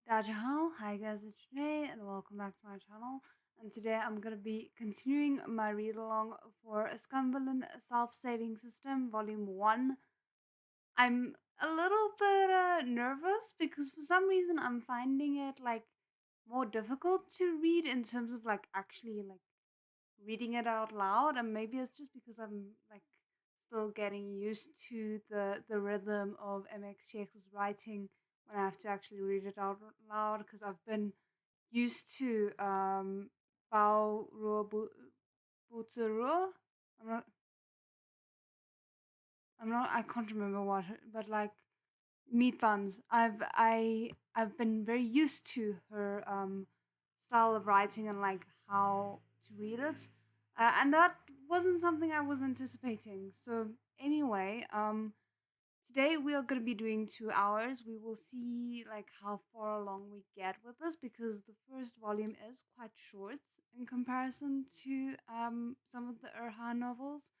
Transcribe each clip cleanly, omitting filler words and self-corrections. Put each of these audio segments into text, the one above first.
Dajahal, hi guys, it's Janae and welcome back to my channel. And today I'm gonna be continuing my read along for Scum Villian Self-Saving System, Volume 1. I'm a little bit nervous because for some reason I'm finding it more difficult to read in terms of actually reading it out loud, and maybe it's just because I'm still getting used to the rhythm of MXGX's writing when I have to actually read it out loud, because I've been used to Bao Ruo Buturo. I'm not I can't remember what, but meat buns. I've been very used to her style of writing and how to read it, and that wasn't something I was anticipating. So anyway, today we are going to be doing 2 hours. We will see how far along we get with this, because the first volume is quite short in comparison to some of the Urha novels.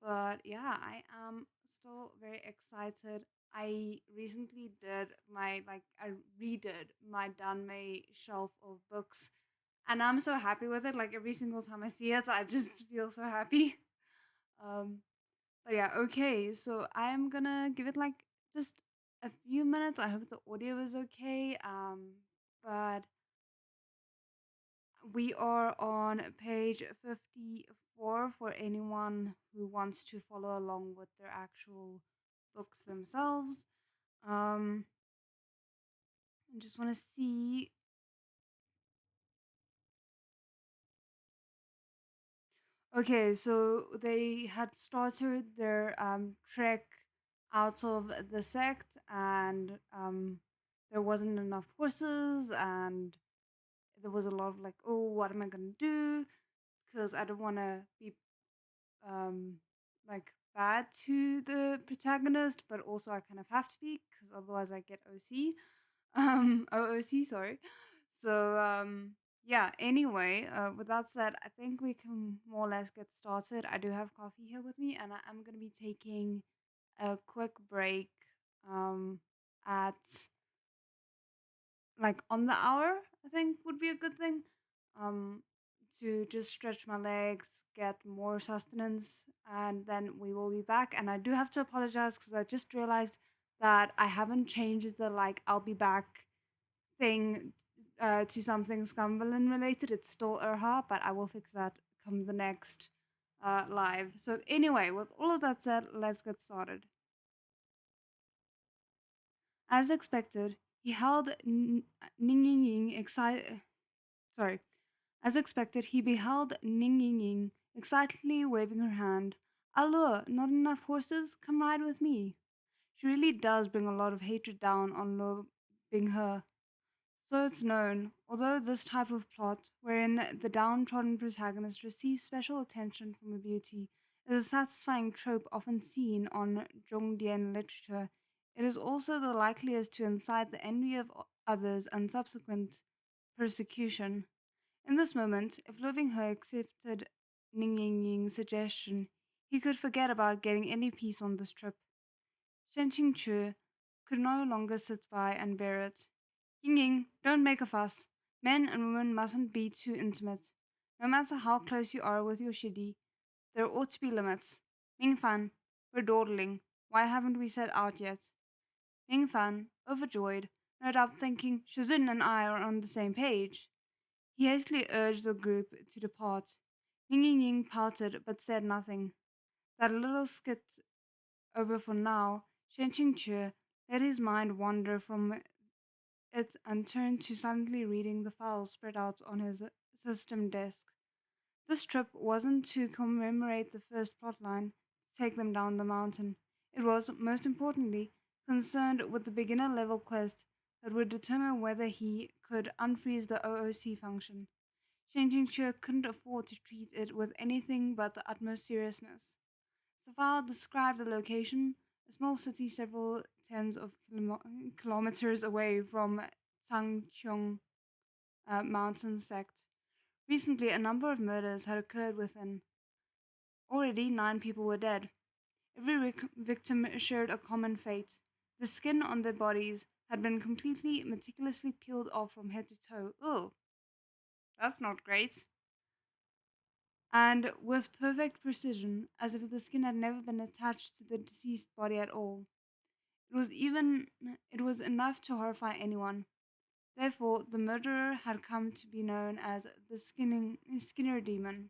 But yeah, I am still very excited. I recently did I redid my Danmei shelf of books, and I'm so happy with it. Like every single time I see it, I just feel so happy. Um, but yeah, okay. So I am gonna give it just a few minutes. I hope the audio is okay. But we are on page 54 for anyone who wants to follow along with their actual books themselves. I just want to see. Okay, so they had started their trek out of the sect, and there wasn't enough horses, and there was a lot of oh, what am I gonna do? Because I don't want to be um bad to the protagonist, but also I kind of have to be, because otherwise I get OC. OOC, sorry. So yeah, anyway, with that said, I think we can more or less get started. I do have coffee here with me, and I'm gonna be taking a quick break at on the hour. I think would be a good thing. Um to just stretch my legs, get more sustenance, and then we will be back. And I do have to apologize because I just realized that I haven't changed the I'll be back thing to something Scum Villian related. It's still Urha, but I will fix that come the next live. So anyway, with all of that said, let's get started. As expected, he held Ning Ying Ying excited. Sorry. As expected, he beheld Ning Ying Ying excitedly waving her hand. Allure, not enough horses? Come ride with me. She really does bring a lot of hatred down on Lo Bing He. So it's known, although this type of plot, wherein the downtrodden protagonist receives special attention from a beauty, is a satisfying trope often seen on Zhongdian literature, it is also the likeliest to incite the envy of others and subsequent persecution. In this moment, if Loving Her accepted Ning Ying Ying's suggestion, he could forget about getting any peace on this trip. Shen Qingque could no longer sit by and bear it. Ying Ying, don't make a fuss. Men and women mustn't be too intimate. No matter how close you are with your shidi, there ought to be limits. Ming Fan, we're dawdling. Why haven't we set out yet? Ming Fan, overjoyed, no doubt thinking Shizun and I are on the same page. He hastily urged the group to depart. Ying Ying Ying pouted but said nothing. That little skit over for now, Shen Qingque let his mind wander from it and turned to silently reading the files spread out on his system desk. This trip wasn't to commemorate the first plotline, to take them down the mountain. It was, most importantly, concerned with the beginner level quest that would determine whether he could unfreeze the OOC function. Shen Qingque couldn't afford to treat it with anything but the utmost seriousness. The file described the location, a small city several tens of kilometers away from Changchong mountain sect. Recently, a number of murders had occurred within. Already, 9 people were dead. Every victim shared a common fate. The skin on their bodies had been completely meticulously peeled off from head to toe. Ugh, that's not great. And with perfect precision, as if the skin had never been attached to the deceased body at all. It was enough to horrify anyone. Therefore, the murderer had come to be known as the Skinner Demon.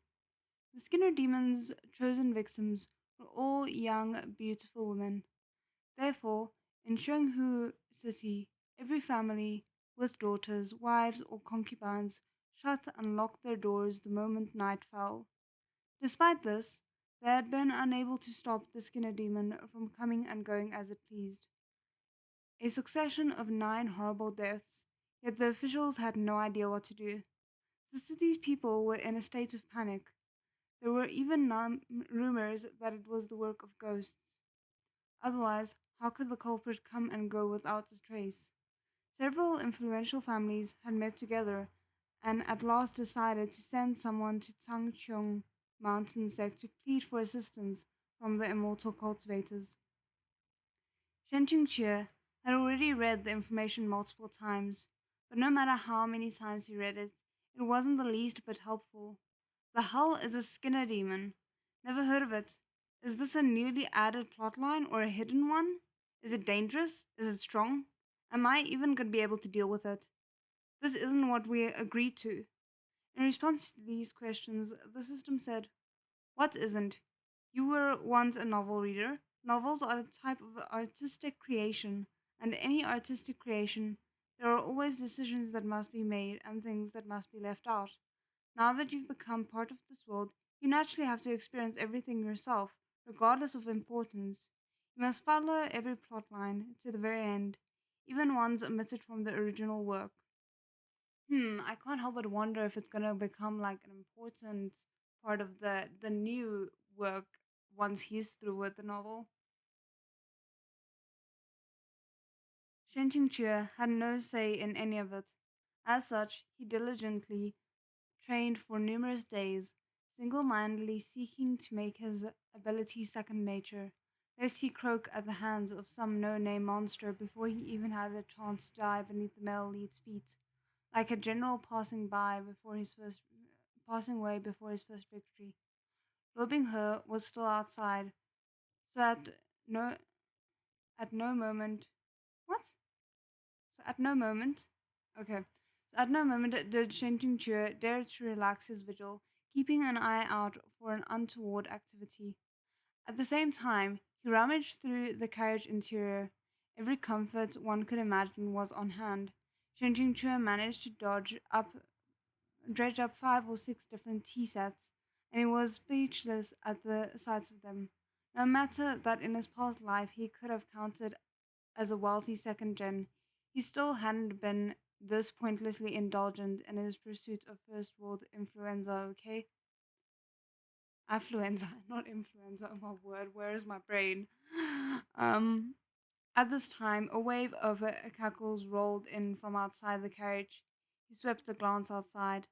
The Skinner Demon's chosen victims were all young, beautiful women. Therefore, in Shenghu City, every family with daughters, wives, or concubines shut and locked their doors the moment night fell. Despite this, they had been unable to stop the Skinner Demon from coming and going as it pleased. A succession of 9 horrible deaths, yet the officials had no idea what to do. The city's people were in a state of panic. There were even rumors that it was the work of ghosts. Otherwise, how could the culprit come and go without a trace? Several influential families had met together and at last decided to send someone to Tangchung mountain sect to plead for assistance from the immortal cultivators. Shen Qingque had already read the information multiple times, but no matter how many times he read it, it wasn't the least bit helpful. The hell is a Skinner demon? Never heard of it. Is this a newly added plotline or a hidden one? Is it dangerous? Is it strong? Am I even going to be able to deal with it? This isn't what we agreed to. In response to these questions, the system said, "What isn't? You were once a novel reader. Novels are a type of artistic creation, and any artistic creation, there are always decisions that must be made and things that must be left out. Now that you've become part of this world, you naturally have to experience everything yourself, regardless of importance. You must follow every plot line to the very end, even ones omitted from the original work." I can't help but wonder if it's gonna become like an important part of the new work once he's through with the novel. Shen Qingque had no say in any of it. As such, he diligently trained for numerous days, single-mindedly seeking to make his ability second nature, lest he croak at the hands of some no-name monster before he even had the chance to die beneath the male lead's feet, like a general passing away before his first victory. Lo Binghe was still outside, so no at no moment what? So at no moment okay. So at no moment did Shen Qingque dare to relax his vigil, keeping an eye out for an untoward activity. At the same time, he rummaged through the carriage interior. Every comfort one could imagine was on hand. Shen Qingque managed to dredge up 5 or 6 different tea sets, and he was speechless at the sight of them. No matter that in his past life he could have counted as a wealthy second gen, he still hadn't been this pointlessly indulgent in his pursuit of first world influenza, okay? Affluenza, not influenza. Oh my word, where is my brain? Um, at this time, a wave of cackles rolled in from outside the carriage. He swept a glance outside.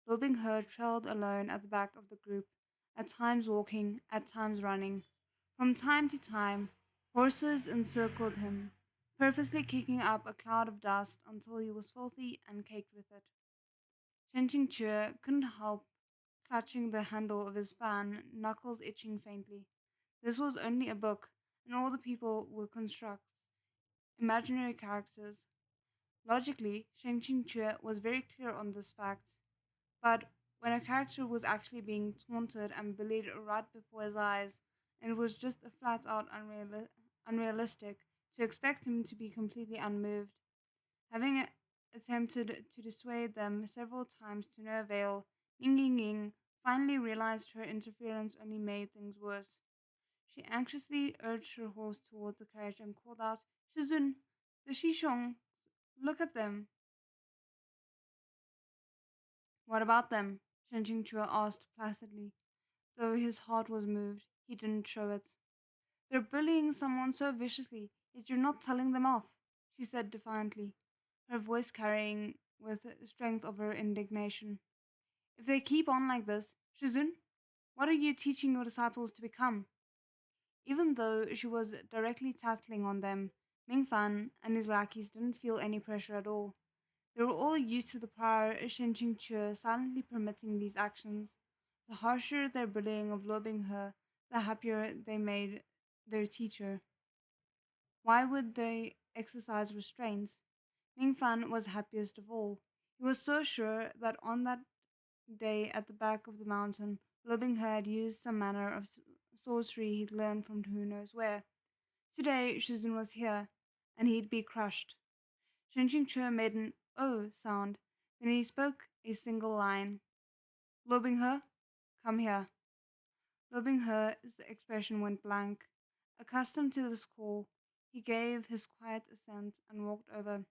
Lobing her trailed alone at the back of the group, at times walking, at times running. From time to time, horses encircled him, purposely kicking up a cloud of dust until he was filthy and caked with it. Chen Qingque couldn't help clutching the handle of his fan, knuckles itching faintly. This was only a book, and all the people were constructs, imaginary characters. Logically, Shen Qingque was very clear on this fact. But when a character was actually being taunted and bullied right before his eyes, and it was just a flat out unrealistic to expect him to be completely unmoved. Having attempted to dissuade them several times to no avail, Ying Ying Ying finally realized her interference only made things worse. She anxiously urged her horse towards the carriage and called out, "Shizun, the Shishong, look at them." "What about them?" Shen Qingchua asked placidly. Though his heart was moved, he didn't show it. "They're bullying someone so viciously, yet you're not telling them off," she said defiantly, her voice carrying with the strength of her indignation. "If they keep on like this, Shizun, what are you teaching your disciples to become?" Even though she was directly tattling on them, Ming Fan and his lackeys didn't feel any pressure at all. They were all used to the prior Shen Qingque silently permitting these actions. The harsher their bullying of lobbying her, the happier they made their teacher. Why would they exercise restraint? Ming Fan was happiest of all. He was so sure that on that day at the back of the mountain, Lobing her had used some manner of sorcery he'd learned from who knows where. Today, Shizun was here, and he'd be crushed. Shen Qingque made an "oh" sound, then he spoke a single line. Lobing her, come here. Lobing her's expression went blank. Accustomed to this call, he gave his quiet assent and walked over.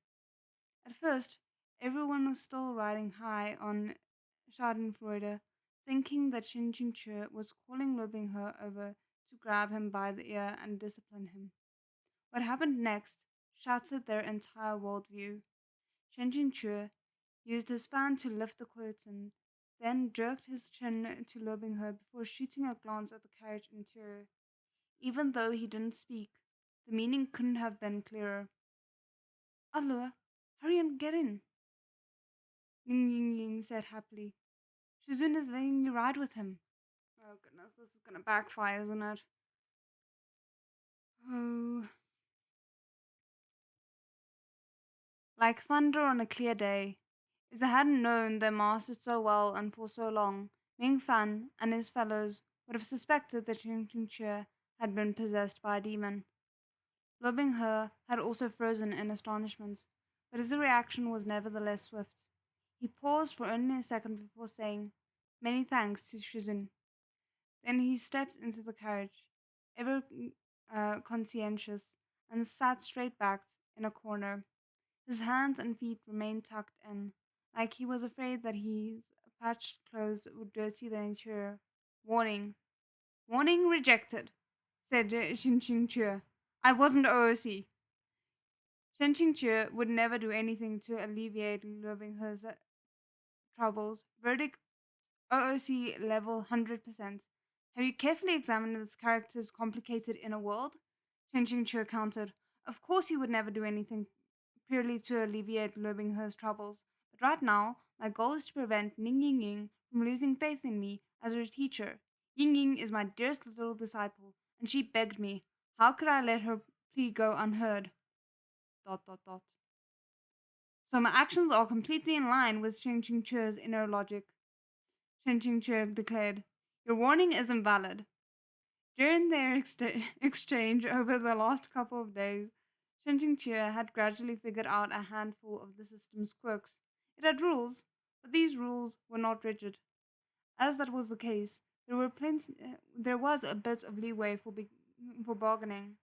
At first, everyone was still riding high on Schadenfreude, thinking that Shin Qingque was calling Lobing her over to grab him by the ear and discipline him. What happened next shattered their entire worldview. Shin Qingque used his fan to lift the curtain, then jerked his chin to Lobing her before shooting a glance at the carriage interior. Even though he didn't speak, the meaning couldn't have been clearer. Allure, hurry and get in, Ning Ying Ying said happily. Shizun is letting you ride with him. Oh goodness, this is gonna backfire, isn't it? Oh. Like thunder on a clear day. If they hadn't known their master so well and for so long, Ming Fan and his fellows would have suspected that Ching Ching Che had been possessed by a demon. Loving her had also frozen in astonishment, but his reaction was nevertheless swift. He paused for only a second before saying, "Many thanks to Shizun." Then he stepped into the carriage, ever conscientious, and sat straight backed in a corner. His hands and feet remained tucked in, like he was afraid that his patched clothes would dirty the interior. Warning. Warning rejected, said Shin Ching Chue. I wasn't OOC. Shin Ching Chue would never do anything to alleviate Loving Her's troubles. Verdict OOC level 100%. Have you carefully examined this character's complicated inner world? Shin Ching Chue countered. Of course he would never do anything purely to alleviate Lobingher's troubles. But right now, my goal is to prevent Ning Ying Ying from losing faith in me as her teacher. Ying Ying is my dearest little disciple, and she begged me. How could I let her plea go unheard? Dot dot dot. So my actions are completely in line with Ching Ching Chu's inner logic, Ching Ching Chu declared. Your warning is invalid. During their exchange over the last couple of days, Shen Qingqie had gradually figured out a handful of the system's quirks. It had rules, but these rules were not rigid. As that was the case, there was a bit of leeway for bargaining.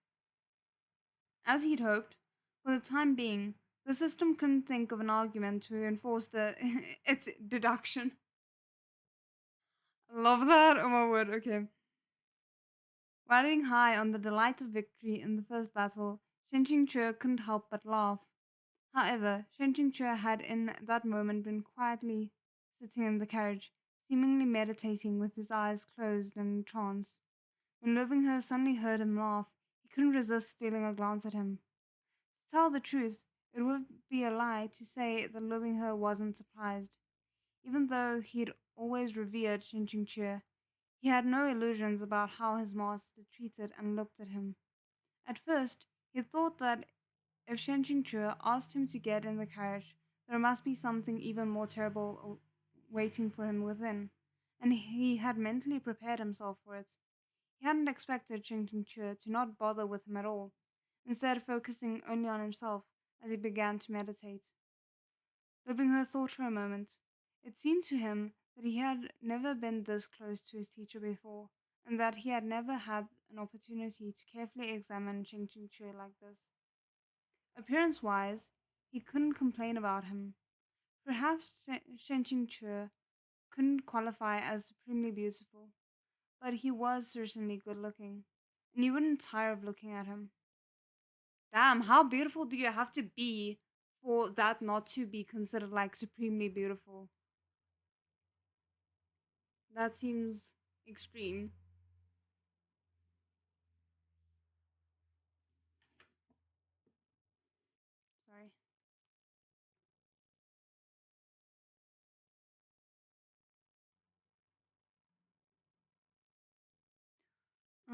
As he'd hoped, for the time being, the system couldn't think of an argument to enforce its deduction. I love that. Oh my word. Okay. Riding high on the delight of victory in the first battle, Shen Qingque couldn't help but laugh. However, Shen Qingque had in that moment been quietly sitting in the carriage, seemingly meditating with his eyes closed and in trance. When Lovingher suddenly heard him laugh, he couldn't resist stealing a glance at him. To tell the truth, it would be a lie to say that Lovingher wasn't surprised. Even though he'd always revered Shen Qingque, he had no illusions about how his master treated and looked at him. At first, he thought that if Shen Qingque asked him to get in the carriage, there must be something even more terrible waiting for him within, and he had mentally prepared himself for it. He hadn't expected Shen Qingque to not bother with him at all, instead focusing only on himself as he began to meditate. Livingher thought for a moment. It seemed to him that he had never been this close to his teacher before, and that he had never had an opportunity to carefully examine Ching Ching Chui like this. Appearance wise, he couldn't complain about him. Perhaps Shen Ching Chui couldn't qualify as supremely beautiful, but he was certainly good looking, and you wouldn't tire of looking at him. Damn, how beautiful do you have to be for that not to be considered like supremely beautiful? That seems extreme.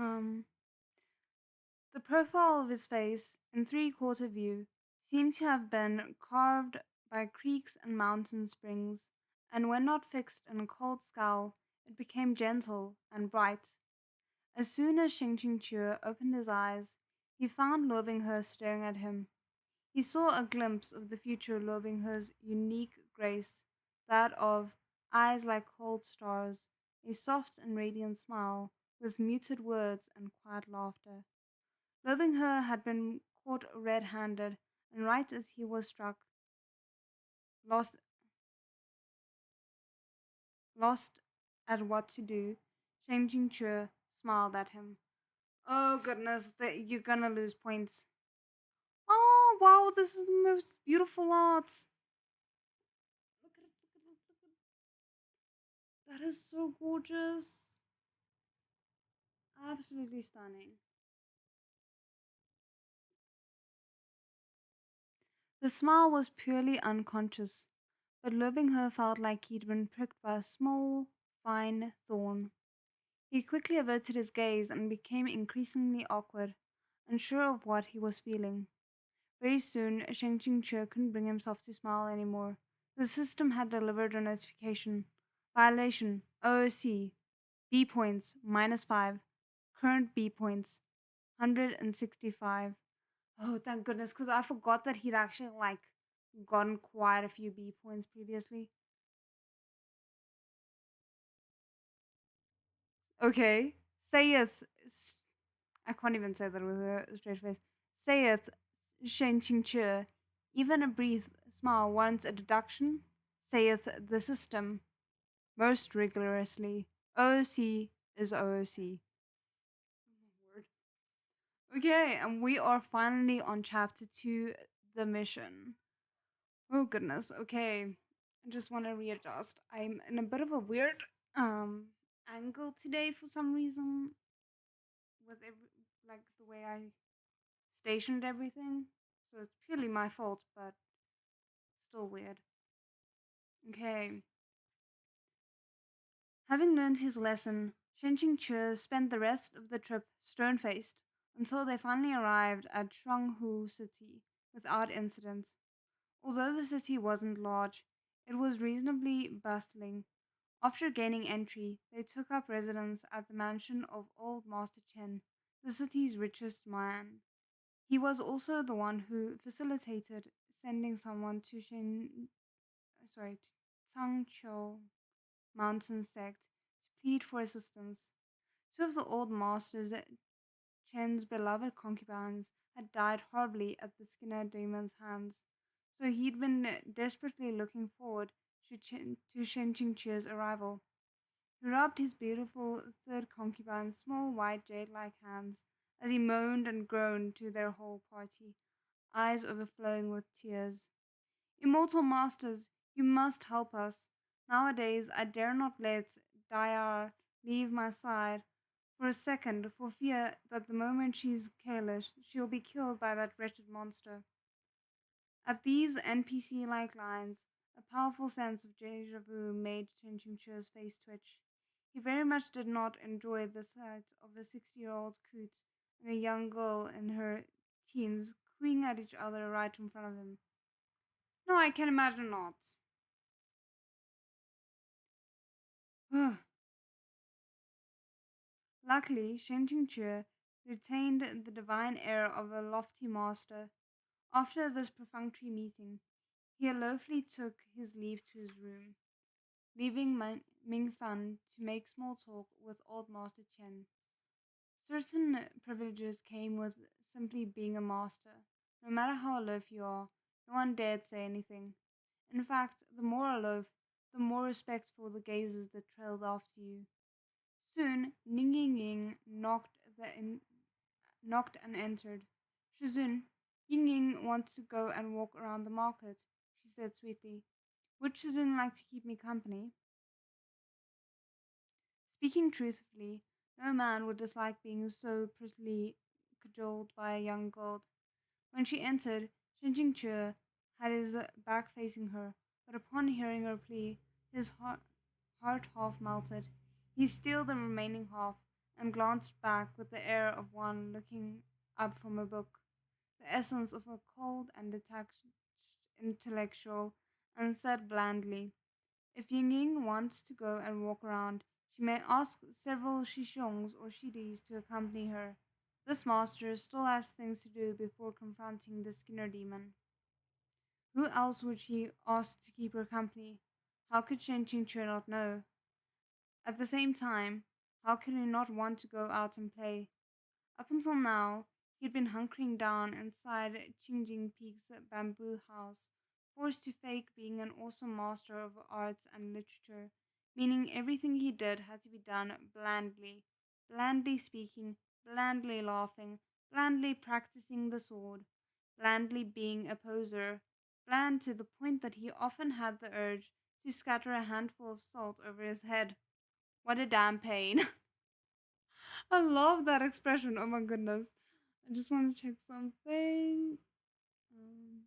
Um, the profile of his face, in three-quarter view, seemed to have been carved by creeks and mountain springs, and when not fixed in a cold scowl, it became gentle and bright. As soon as Sheng Chingchur opened his eyes, he found Lobinghe staring at him. He saw a glimpse of the future Lobinghe's unique grace, that of eyes like cold stars, a soft and radiant smile, with muted words and quiet laughter. Lobinghe had been caught red-handed, and right as he was struck, lost lost at what to do, Sheng Chingchur smiled at him. Oh goodness, you're gonna lose points. Oh wow, this is the most beautiful art. Look at it, look at it, look at it. That is so gorgeous. Absolutely stunning. The smile was purely unconscious, but Lobinghe felt like he'd been pricked by a small, fine thorn. He quickly averted his gaze and became increasingly awkward, unsure of what he was feeling. Very soon, Sheng Qingche couldn't bring himself to smile anymore. The system had delivered a notification. Violation, OOC, B points, -5. Current B points, 165. Oh, thank goodness, because I forgot that he'd actually, gotten quite a few B points previously. Okay. Saith, I can't even say that with a straight face. Saith Shen Qingche, even a brief smile warrants a deduction, saith the system most rigorously. OOC is OOC. Okay, and we are finally on chapter 2, the mission. Oh goodness, okay. I just want to readjust. I'm in a bit of a weird um angle today for some reason with the way I stationed everything. So it's purely my fault, but still weird. Okay. Having learned his lesson, Shen Qingche spent the rest of the trip stone-faced until they finally arrived at Shuanghu City without incident. Although the city wasn't large, it was reasonably bustling. After gaining entry, they took up residence at the mansion of Old Master Chen, the city's richest man. He was also the one who facilitated sending someone to Changqiu Mountain sect to plead for assistance. Two of the old masters, Chen's beloved concubines, had died horribly at the Skinner demon's hands, so he'd been desperately looking forward to Shen Qingqi's arrival. He rubbed his beautiful third concubine's small white jade-like hands as he moaned and groaned to their whole party, eyes overflowing with tears. Immortal masters, you must help us. Nowadays I dare not let Dayar leave my side for a second for fear that the moment she's careless she'll be killed by that wretched monster. At these NPC-like lines, a powerful sense of déjà vu made Chen Chingche's face twitch. He very much did not enjoy the sight of a 60-year-old coot and a young girl in her teens cooing at each other right in front of him. No, I can imagine not. Luckily, Shen Qingque retained the divine air of a lofty master. After this perfunctory meeting, he aloofly took his leave to his room, leaving Ming Fan to make small talk with old Master Chen. Certain privileges came with simply being a master. No matter how aloof you are, no one dared say anything. In fact, the more aloof, the more respectful the gazes that trailed after you. Soon, Ning Ying Ying knocked and entered. Shizun, Ying Ying wants to go and walk around the market, she said sweetly. Would Shizun like to keep me company? Speaking truthfully, no man would dislike being so prettily cajoled by a young girl. When she entered, Shin Jingche had his back facing her, but upon hearing her plea, his heart half melted. He steeled the remaining half and glanced back with the air of one looking up from a book, the essence of a cold and detached intellectual, and said blandly, "If Ying wants to go and walk around, she may ask several Shishongs or Shidis to accompany her. This master still has things to do before confronting the Skinner demon." Who else would she ask to keep her company? How could Shen Qingque not know? At the same time, how could he not want to go out and play? Up until now, he'd been hunkering down inside Qingjing Peak's bamboo house, forced to fake being an awesome master of arts and literature, meaning everything he did had to be done blandly, blandly speaking, blandly laughing, blandly practicing the sword, blandly being a poser, bland to the point that he often had the urge to scatter a handful of salt over his head. What a damn pain. I love that expression. Oh my goodness. I just want to check something. Um,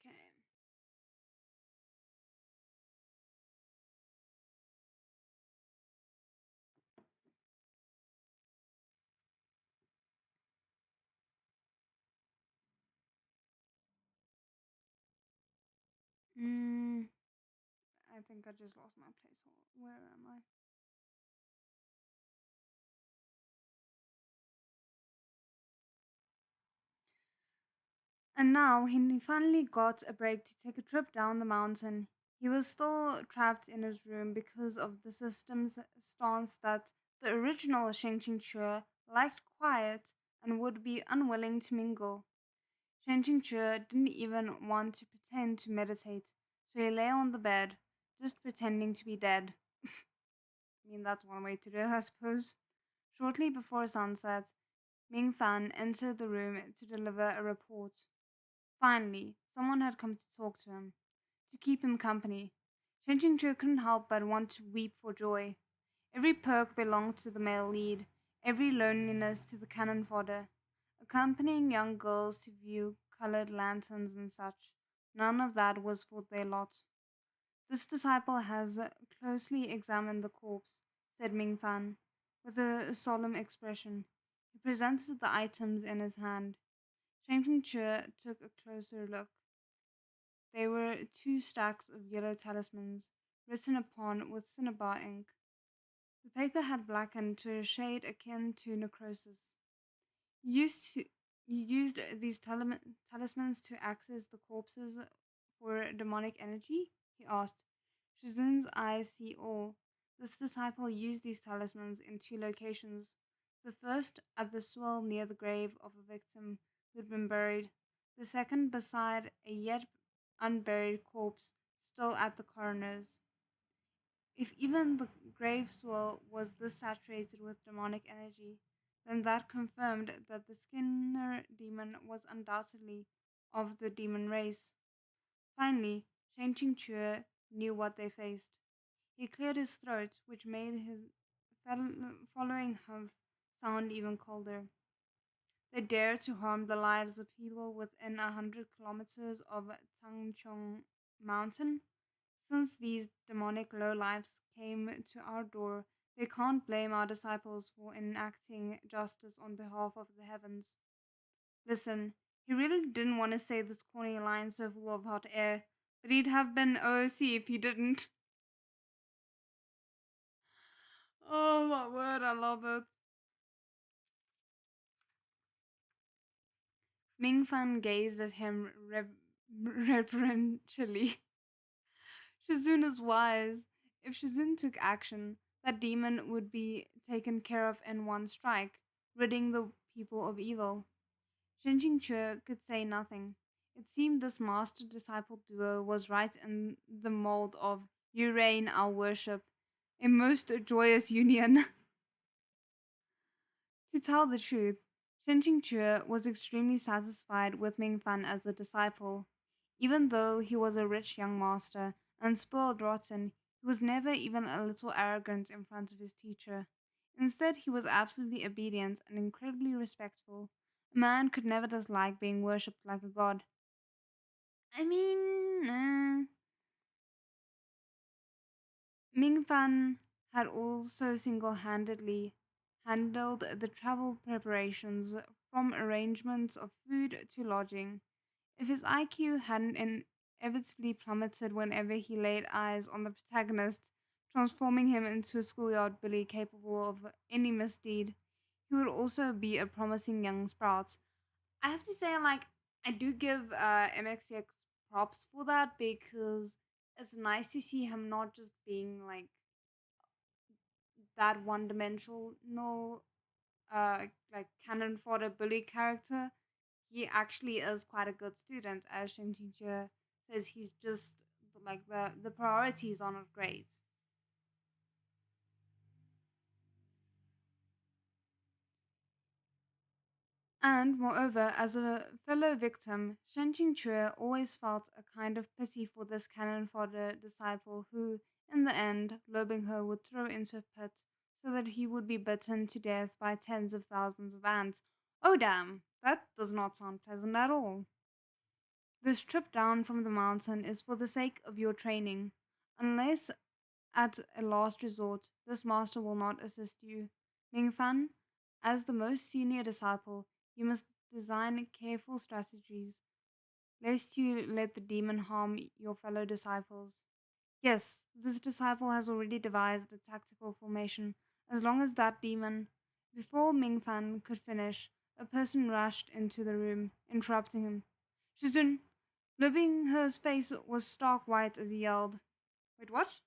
okay. Mm, I think I just lost my place. Where am I? And now he finally got a break to take a trip down the mountain. He was still trapped in his room because of the system's stance that the original Sheng Qingque liked quiet and would be unwilling to mingle. Sheng Qingque didn't even want to pretend to meditate, so he lay on the bed, just pretending to be dead. I mean, that's one way to do it, I suppose. Shortly before sunset, Ming Fan entered the room to deliver a report. Finally, someone had come to talk to him, to keep him company. Shen Qingchu couldn't help but want to weep for joy. Every perk belonged to the male lead, every loneliness to the cannon fodder. Accompanying young girls to view colored lanterns and such, none of that was for their lot. "This disciple has closely examined the corpse," said Ming Fan, with a solemn expression. He presented the items in his hand. Shang Qingque took a closer look. They were two stacks of yellow talismans, written upon with cinnabar ink. The paper had blackened to a shade akin to necrosis. You used, to, you used these talismans to access the corpses for demonic energy? He asked. Shizun's eyes see all. This disciple used these talismans in two locations. The first at the swell near the grave of a victim who had been buried, the second beside a yet unburied corpse still at the coroner's. If even the grave soil was this saturated with demonic energy, then that confirmed that the Skinner demon was undoubtedly of the demon race. Finally, Shen Qingque knew what they faced. He cleared his throat, which made his following humph sound even colder. They dared to harm the lives of people within 100 kilometers of Tangchong Mountain. Since these demonic lowlifes came to our door, they can't blame our disciples for enacting justice on behalf of the heavens. Listen, he really didn't want to say this corny line so full of hot air, but he'd have been OOC if he didn't. Oh my word, I love it. Ming Fan gazed at him reverentially. Shizun is wise. If Shizun took action, that demon would be taken care of in one strike, ridding the people of evil. Shen Qingque could say nothing. It seemed this master disciple duo was right in the mold of "You reign, I'll worship," a most joyous union. To tell the truth, Shen Qingque was extremely satisfied with Ming Fan as a disciple. Even though he was a rich young master and spoiled rotten, he was never even a little arrogant in front of his teacher. Instead, he was absolutely obedient and incredibly respectful. A man could never dislike being worshipped like a god. I mean, Ming Fan had also single handedly handled the travel preparations from arrangements of food to lodging. If his IQ hadn't inevitably plummeted whenever he laid eyes on the protagonist, transforming him into a schoolyard bully capable of any misdeed, he would also be a promising young sprout. I have to say, like, I do give MXX props for that because it's nice to see him not just being like that one dimensional, no, like cannon fodder bully character. He actually is quite a good student, as Shin Teacher says. He's just like the priorities are not great. And moreover, as a fellow victim, Shen Qingque always felt a kind of pity for this cannon fodder disciple who, in the end, Lo Binghe would throw into a pit so that he would be bitten to death by tens of thousands of ants. Oh damn, that does not sound pleasant at all. This trip down from the mountain is for the sake of your training. Unless at a last resort, this master will not assist you. Mingfan, as the most senior disciple, you must design careful strategies, lest you let the demon harm your fellow disciples. Yes, this disciple has already devised a tactical formation. As long as that demon. Before Mingfan could finish, a person rushed into the room, interrupting him. Shizun, Libingher's face was stark white as he yelled. Wait, what?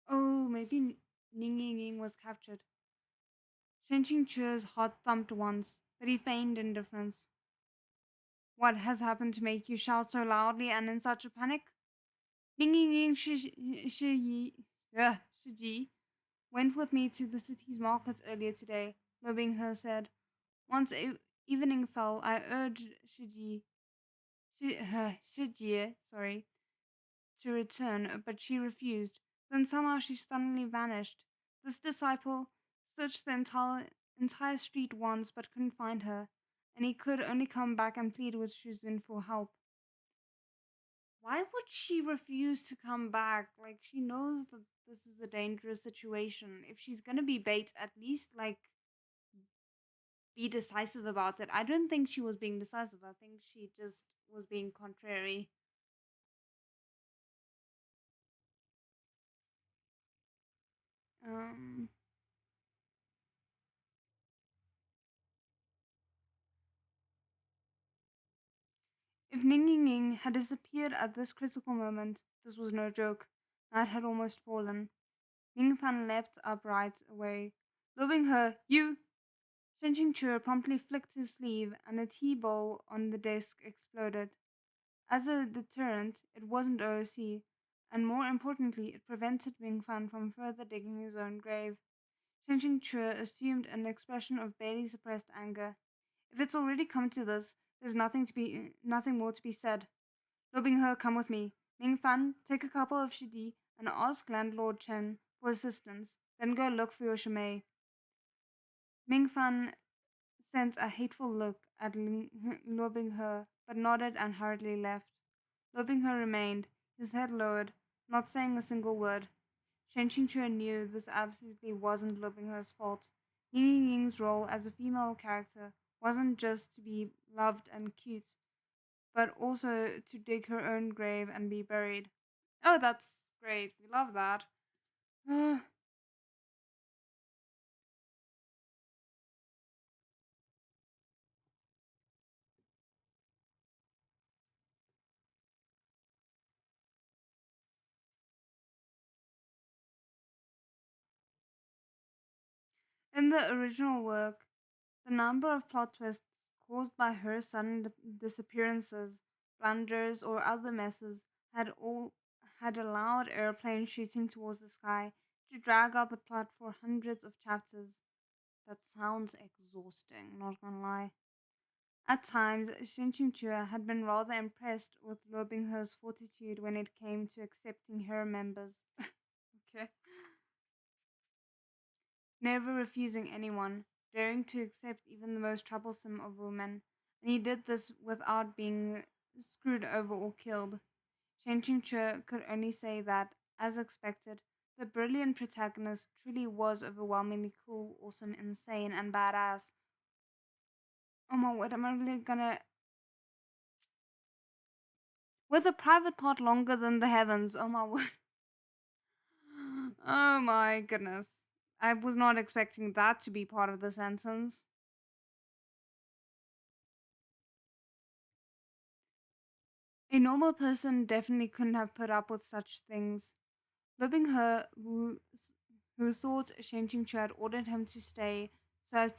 Oh, maybe Ning Ying Ying was captured. Shen Chu's heart thumped once, but he feigned indifference. What has happened to make you shout so loudly and in such a panic? Ning Ying Ying Shiji went with me to the city's market earlier today, Lo Binghe said. Once evening fell, I urged Shijie, sorry, to return, but she refused. Then somehow she suddenly vanished. This disciple searched the entire street once but couldn't find her, and he could only come back and plead with Shuzin for help. Why would she refuse to come back? Like, she knows that this is a dangerous situation. If she's gonna be bait, at least, like, be decisive about it. I don't think she was being decisive. I think she just was being contrary. Um, If Ning Ying Ying had disappeared at this critical moment, this was no joke. Night had almost fallen. Ning Fan leapt up right away. Loving her, you! Shen Qingque promptly flicked his sleeve, and a tea bowl on the desk exploded. As a deterrent, it wasn't OOC, and more importantly, it prevented Ming Fan from further digging his own grave. Shen Qingque assumed an expression of barely suppressed anger. If it's already come to this, there's nothing more to be said. Lo Binghe, come with me. Ming Fan, take a couple of Shidi and ask landlord Chen for assistance. Then go look for your Shimei. Ming Fan sent a hateful look at Lo Binghe, but nodded and hurriedly left. Lo Binghe remained, his head lowered, not saying a single word. Shen Qingque knew this absolutely wasn't Lo Binghe's fault. Ning Ying's role as a female character wasn't just to be loved and cute, but also to dig her own grave and be buried. Oh, that's great. We love that. In the original work, the number of plot twists caused by her sudden disappearances, blunders, or other messes had allowed airplane shooting towards the sky to drag out the plot for hundreds of chapters. That sounds exhausting, not gonna lie. At times, Shin Chua had been rather impressed with Lo Binghe's fortitude when it came to accepting her members. Okay. Never refusing anyone, daring to accept even the most troublesome of women, and he did this without being screwed over or killed. Shen Chua could only say that, as expected, The brilliant protagonist truly was overwhelmingly cool, awesome, insane, and badass. Oh my word, am I really gonna. With a private part longer than the heavens. Oh my word. Oh my goodness. I was not expecting that to be part of the sentence. A normal person definitely couldn't have put up with such things. Loving her, who thought Shen Qingque had ordered him to stay so as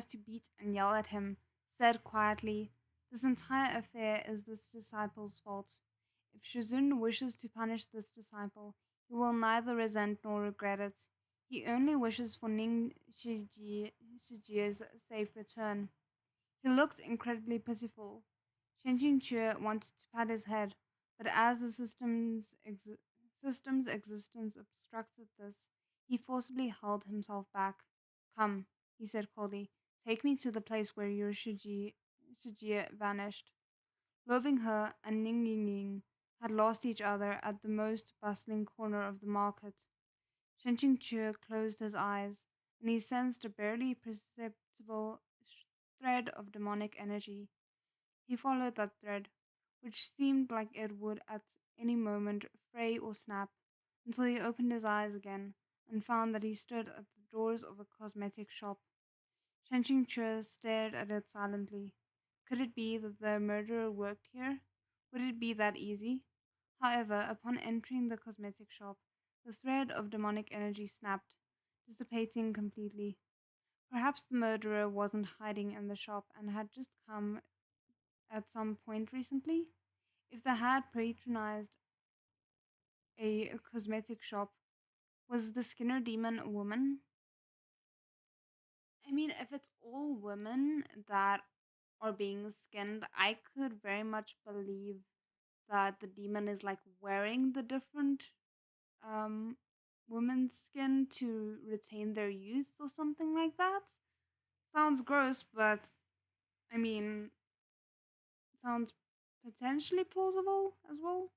to beat and yell at him, said quietly, "This entire affair is this disciple's fault. If Shizun wishes to punish this disciple, he will neither resent nor regret it. He only wishes for Shijie's safe return." He looked incredibly pitiful. Shen Qingque wanted to pat his head, but as the system's existence obstructed this, he forcibly held himself back. "Come," he said coldly, "take me to the place where your Shijie vanished." Loving her and Ning Ying Ying had lost each other at the most bustling corner of the market. Shen Qingque closed his eyes, and he sensed a barely perceptible thread of demonic energy. He followed that thread, which seemed like it would at any moment fray or snap, until he opened his eyes again and found that he stood at the doors of a cosmetic shop. Shen Qingque stared at it silently. Could it be that the murderer worked here? Would it be that easy? However, upon entering the cosmetic shop, the thread of demonic energy snapped, dissipating completely. Perhaps the murderer wasn't hiding in the shop and had just come at some point recently. If they had patronized a cosmetic shop, was the Skinner demon a woman? I mean, if it's all women that are being skinned, I could very much believe that the demon is like wearing the different um, women's skin to retain their youth or something like that. Sounds gross, but I mean, sounds potentially plausible as well.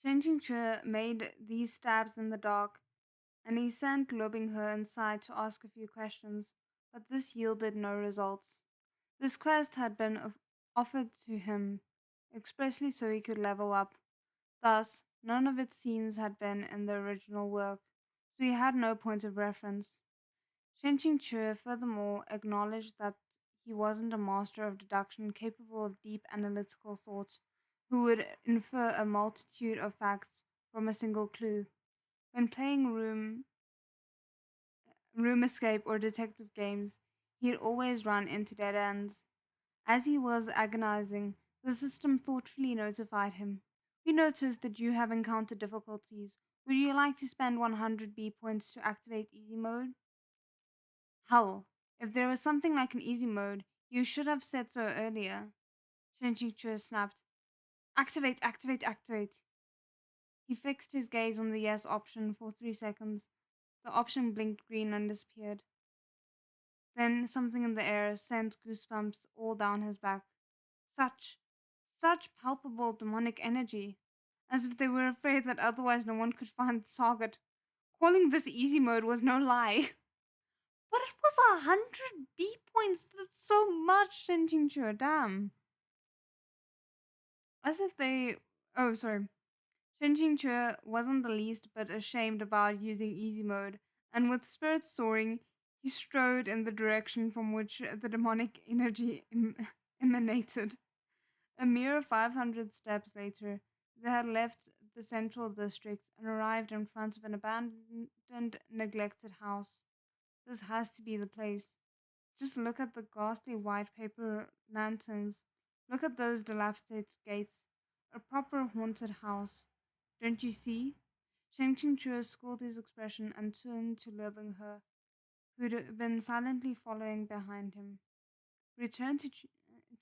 Shen Qingque made these stabs in the dark, and he sent Lobing He inside to ask a few questions, but this yielded no results. This quest had been offered to him expressly so he could level up. Thus, none of its scenes had been in the original work, so he had no point of reference. Shen Qingque furthermore acknowledged that he wasn't a master of deduction capable of deep analytical thought, who would infer a multitude of facts from a single clue. When playing room escape or detective games, he had always run into dead ends. As he was agonizing, the system thoughtfully notified him. "We noticed that you have encountered difficulties. Would you like to spend 100 B points to activate easy mode?" Hell, if there was something like an easy mode, you should have said so earlier. Shinji snapped. "Activate, activate, activate." He fixed his gaze on the yes option for 3 seconds. The option blinked green and disappeared. Then something in the air sent goosebumps all down his back. Such, such palpable demonic energy. As if they were afraid that otherwise no one could find the target. Calling this easy mode was no lie. But it was 100 B points. That's so much, Shinjinchu. Damn. As if they. Oh, sorry. Shinjinchu wasn't the least bit ashamed about using easy mode, and with spirits soaring, he strode in the direction from which the demonic energy emanated. A mere 500 steps later, they had left the central district and arrived in front of an abandoned, neglected house. This has to be the place. Just look at the ghastly white paper lanterns. Look at those dilapidated gates. A proper haunted house. Don't you see? Shang Chua schooled his expression and turned to Liu He, who'd been silently following behind him. "Return to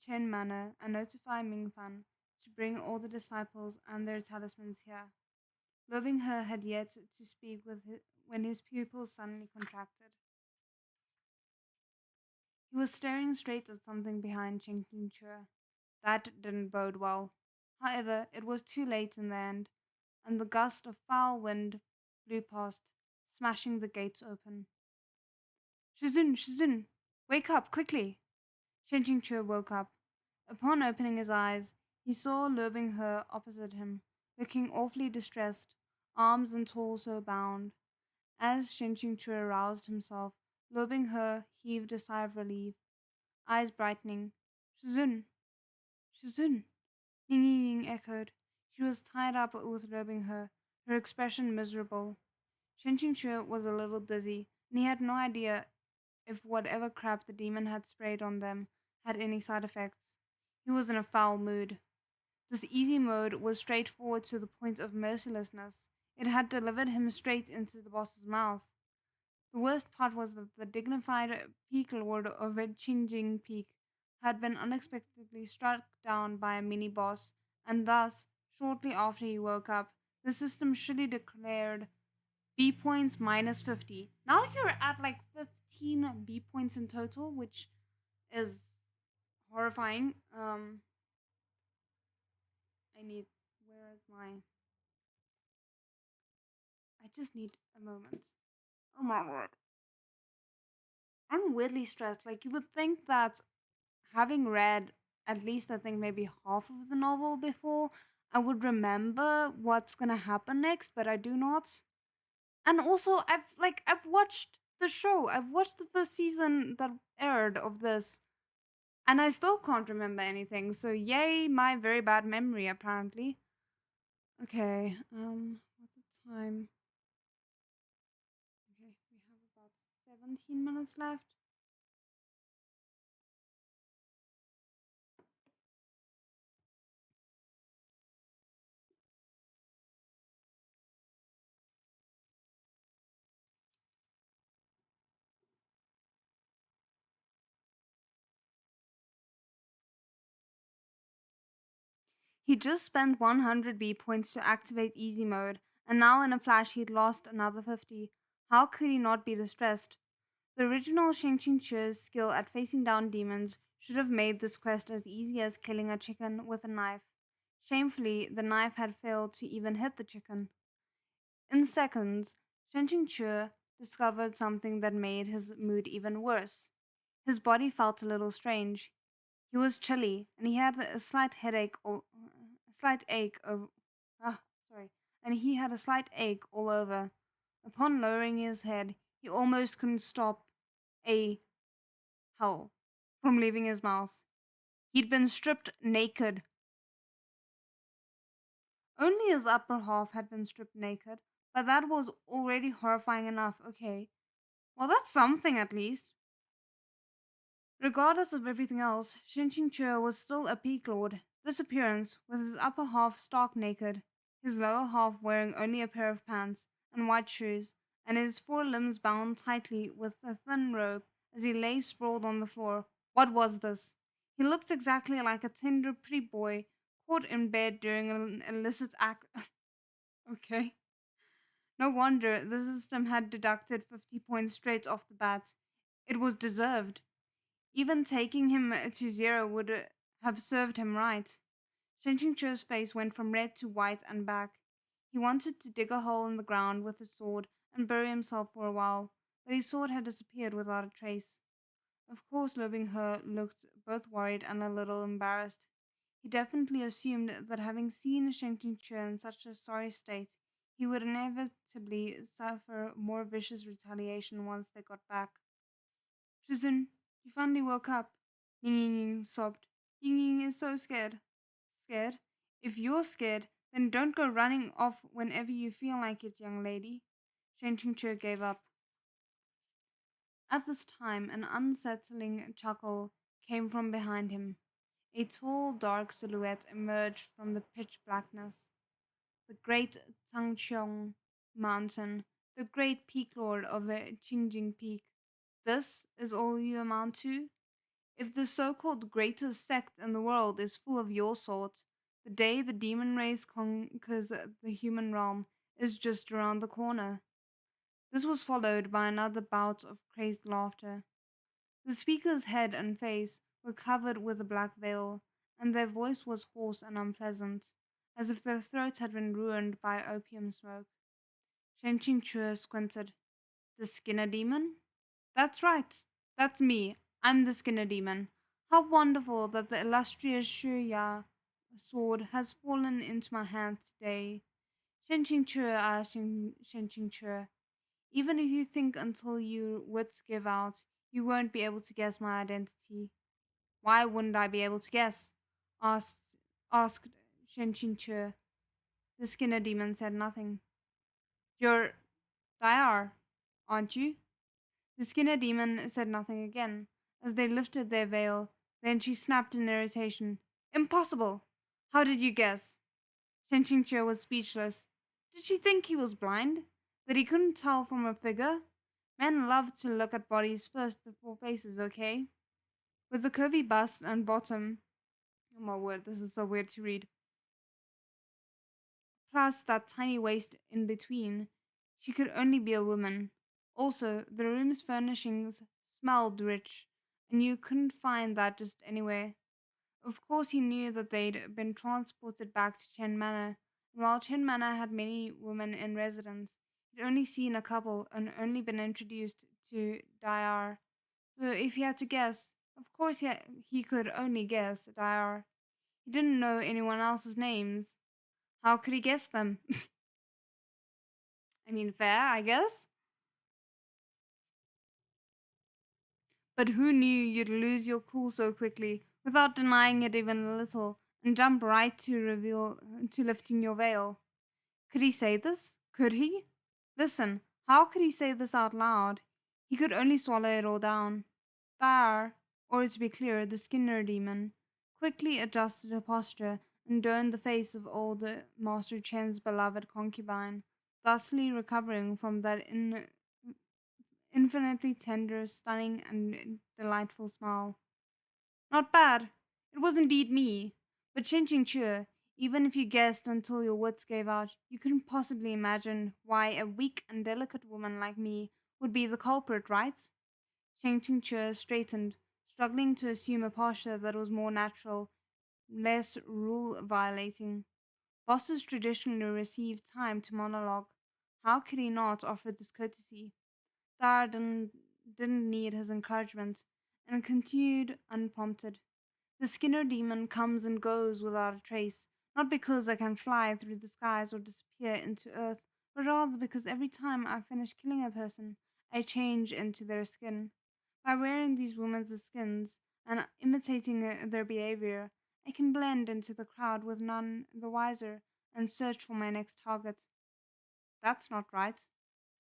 Chen Manor and notify Mingfan to bring all the disciples and their talismans here." Liu He had yet to speak when his pupils suddenly contracted. He was staring straight at something behind Cheng Chua. That didn't bode well. However, it was too late in the end, and the gust of foul wind blew past, smashing the gates open. Shizun, Shizun, wake up, quickly! Shen Chua woke up. Upon opening his eyes, he saw Lu Binghe opposite him, looking awfully distressed, arms and torso bound. As Shen Chua aroused himself, Lu Binghe heaved a sigh of relief, eyes brightening. Shizun, Shizun, Ning Ying echoed. She was tied up with Lu Binghe, her expression miserable. Shen Chua was a little dizzy, and he had no idea if whatever crap the demon had sprayed on them had any side effects. He was in a foul mood. This easy mode was straightforward to the point of mercilessness. It had delivered him straight into the boss's mouth. The worst part was that the dignified Peak Lord of Qingjing Peak had been unexpectedly struck down by a mini boss, and thus, shortly after he woke up, the system shrilly declared B points minus 50. Now you're at like 15 B points in total, which is horrifying. I need. Where is my. I just need a moment. Oh my word. I'm weirdly stressed. Like, you would think that having read at least, I think, maybe half of the novel before, I would remember what's gonna happen next, but I do not. And also, I've watched the show. I've watched the first season that aired of this, and I still can't remember anything. So yay, my very bad memory apparently. Okay, what's the time? Okay, we have about 17 minutes left. He just spent 100 B points to activate easy mode, and now in a flash he'd lost another 50. How could he not be distressed? The original Shang Chu's skill at facing down demons should have made this quest as easy as killing a chicken with a knife. Shamefully, the knife had failed to even hit the chicken. In seconds, Shen Chu discovered something that made his mood even worse. His body felt a little strange. He was chilly, and he had a slight headache, a slight ache of, ah, sorry, and he had a slight ache all over. Upon lowering his head, he almost couldn't stop a hell from leaving his mouth. He'd been stripped naked. Only his upper half had been stripped naked, but that was already horrifying enough. Okay, well, that's something at least. Regardless of everything else, Chua was still a peak lord. This appearance, with his upper half stark naked, his lower half wearing only a pair of pants and white shoes, and his forelimbs bound tightly with a thin rope as he lay sprawled on the floor. What was this? He looked exactly like a tender, pretty boy caught in bed during an illicit act. Okay. No wonder the system had deducted 50 points straight off the bat. It was deserved. Even taking him to zero would have served him right. Shinjincho's face went from red to white and back. He wanted to dig a hole in the ground with his sword and bury himself for a while, but his sword had disappeared without a trace. Of course, Loving Her looked both worried and a little embarrassed. He definitely assumed that having seen Shen Qingque in such a sorry state, he would inevitably suffer more vicious retaliation once they got back. Shizun, you finally woke up. Ying Ying Ying sobbed. Ying Ying is so scared. Scared? If you're scared, then don't go running off whenever you feel like it, young lady. Shen Qingque gave up. At this time, an unsettling chuckle came from behind him. A tall, dark silhouette emerged from the pitch blackness. The great Tangqiong mountain, the great peak lord of Qingjing Peak. This is all you amount to? If the so-called greatest sect in the world is full of your sort, the day the demon race conquers the human realm is just around the corner. This was followed by another bout of crazed laughter. The speaker's head and face were covered with a black veil, and their voice was hoarse and unpleasant, as if their throats had been ruined by opium smoke. Shen Chua squinted. The Skinner Demon? That's right. That's me. I'm the Skinner Demon. How wonderful that the illustrious Shuya sword has fallen into my hands today. Shen Chua, Shen Chua. Even if you think until your wits give out, you won't be able to guess my identity. Why wouldn't I be able to guess? asked asked Shen Chua. The Skinner Demon said nothing. You're Dayar, aren't you? The Skinner Demon said nothing again, as they lifted their veil. Then she snapped in irritation. Impossible! How did you guess? Shenqingqie was speechless. Did she think he was blind? That he couldn't tell from a figure? Men love to look at bodies first before faces, okay? With the curvy bust and bottom, oh my word, this is so weird to read, plus that tiny waist in between, she could only be a woman. Also, the room's furnishings smelled rich, and you couldn't find that just anywhere. Of course, he knew that they'd been transported back to Chen Manor, and while Chen Manor had many women in residence, he'd only seen a couple and only been introduced to Dayar. So if he had to guess, of course he could only guess Dayar. He didn't know anyone else's names. How could he guess them? I mean, fair, I guess. But who knew you'd lose your cool so quickly without denying it even a little and jump right to lifting your veil? Could he say this? Could he? Listen, how could he say this out loud? He could only swallow it all down. Dar, or to be clear, the Skinner demon, quickly adjusted her posture and donned the face of old Master Chen's beloved concubine, thusly recovering from that infinitely tender, stunning, and delightful smile. Not bad. It was indeed me. But Chin Chua, even if you guessed until your wits gave out, you couldn't possibly imagine why a weak and delicate woman like me would be the culprit, right? Ching Chua straightened, struggling to assume a posture that was more natural, less rule violating. Bosses traditionally receive time to monologue. How could he not offer this courtesy? Dara didn't need his encouragement, and continued unprompted. The Skinner demon comes and goes without a trace, not because I can fly through the skies or disappear into earth, but rather because every time I finish killing a person, I change into their skin. By wearing these women's skins and imitating their behavior, I can blend into the crowd with none the wiser and search for my next target. That's not right,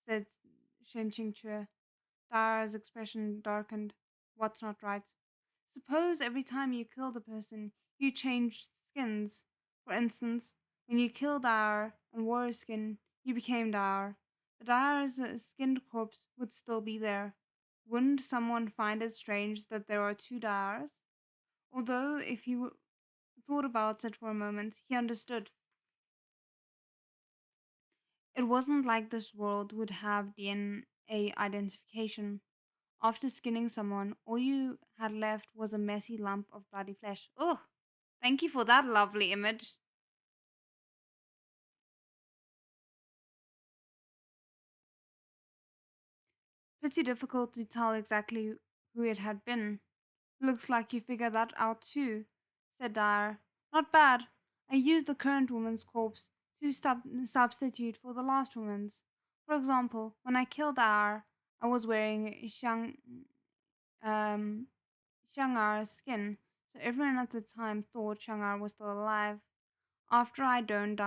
said Shen Qingque. Dara's expression darkened. What's not right? Suppose every time you killed a person, you changed skins. For instance, when you killed Dara and wore a skin, you became Dara. But Dara's skinned corpse would still be there. Wouldn't someone find it strange that there are two Daras? Although, if he thought about it for a moment, he understood. It wasn't like this world would have DNA identification. After skinning someone, all you had left was a messy lump of bloody flesh. Oh, thank you for that lovely image. Pretty difficult to tell exactly who it had been. Looks like you figured that out too, said Dyer. Not bad. I used the current woman's corpse to substitute for the last woman's. For example, when I killed Dyer, I was wearing um, Xiangar's skin, so everyone at the time thought Xiangar was still alive. After I donned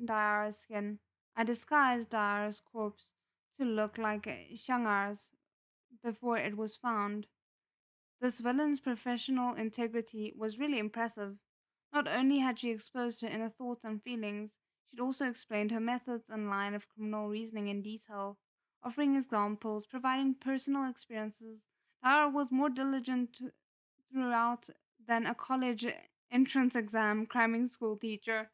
Dyar's skin, I disguised Dyar's corpse to look like Xiangar's before it was found. This villain's professional integrity was really impressive. Not only had she exposed her inner thoughts and feelings, she'd also explained her methods and line of criminal reasoning in detail, offering examples, providing personal experiences. Dara was more diligent throughout than a college entrance exam cramming school teacher.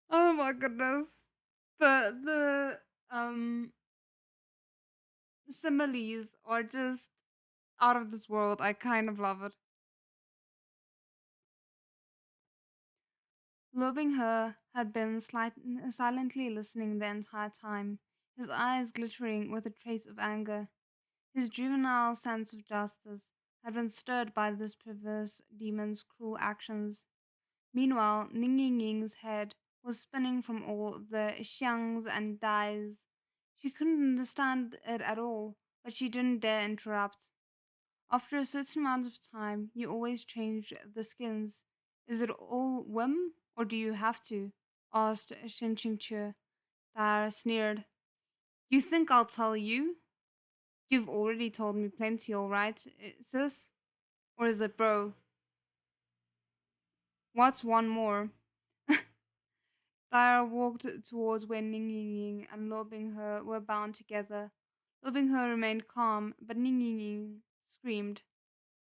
Oh my goodness. The similes are just out of this world. I kind of love it. Loving her had been silently listening the entire time, his eyes glittering with a trace of anger. His juvenile sense of justice had been stirred by this perverse demon's cruel actions. Meanwhile, Ning Ying Ying's head was spinning from all the xiangs and dies. She couldn't understand it at all, but she didn't dare interrupt. After a certain amount of time, you always change the skins. Is it all whim, or do you have to? Asked Shin Ching Chur. Dara sneered. You think I'll tell you? You've already told me plenty, all right, sis? Or is it bro? What's one more? Dara walked towards where Ning Ying Ying and Lo Bing He were bound together. Lo Bing He remained calm, but Ning Ying Ying screamed,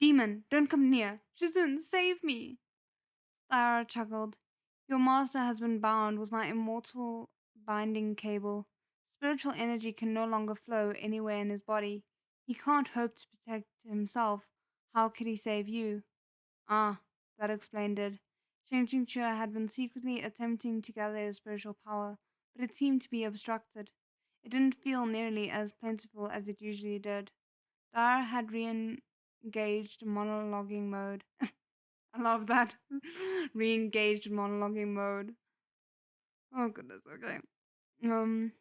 Demon, don't come near! Shizun, save me! Dara chuckled. Your master has been bound with my immortal binding cable. Spiritual energy can no longer flow anywhere in his body. He can't hope to protect himself. How could he save you? Ah, that explained it. Shang Chua had been secretly attempting to gather his spiritual power, but it seemed to be obstructed. It didn't feel nearly as plentiful as it usually did. Dara had re-engaged monologuing mode. I love that. Re-engaged monologuing mode. Oh goodness, okay. Um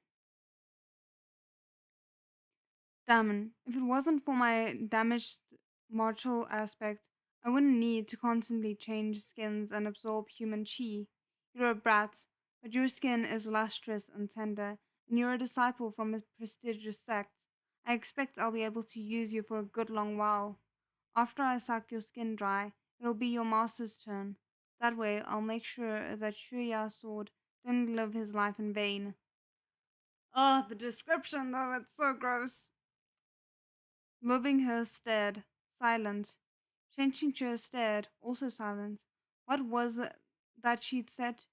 Damn, if it wasn't for my damaged martial aspect, I wouldn't need to constantly change skins and absorb human chi. You're a brat, but your skin is lustrous and tender, and you're a disciple from a prestigious sect. I expect I'll be able to use you for a good long while. After I suck your skin dry, it'll be your master's turn. That way, I'll make sure that Shuya's sword didn't live his life in vain. Oh, the description though, it's so gross. Moving her stared, silent. Shenqingque stared, also silent. What was it that she'd said?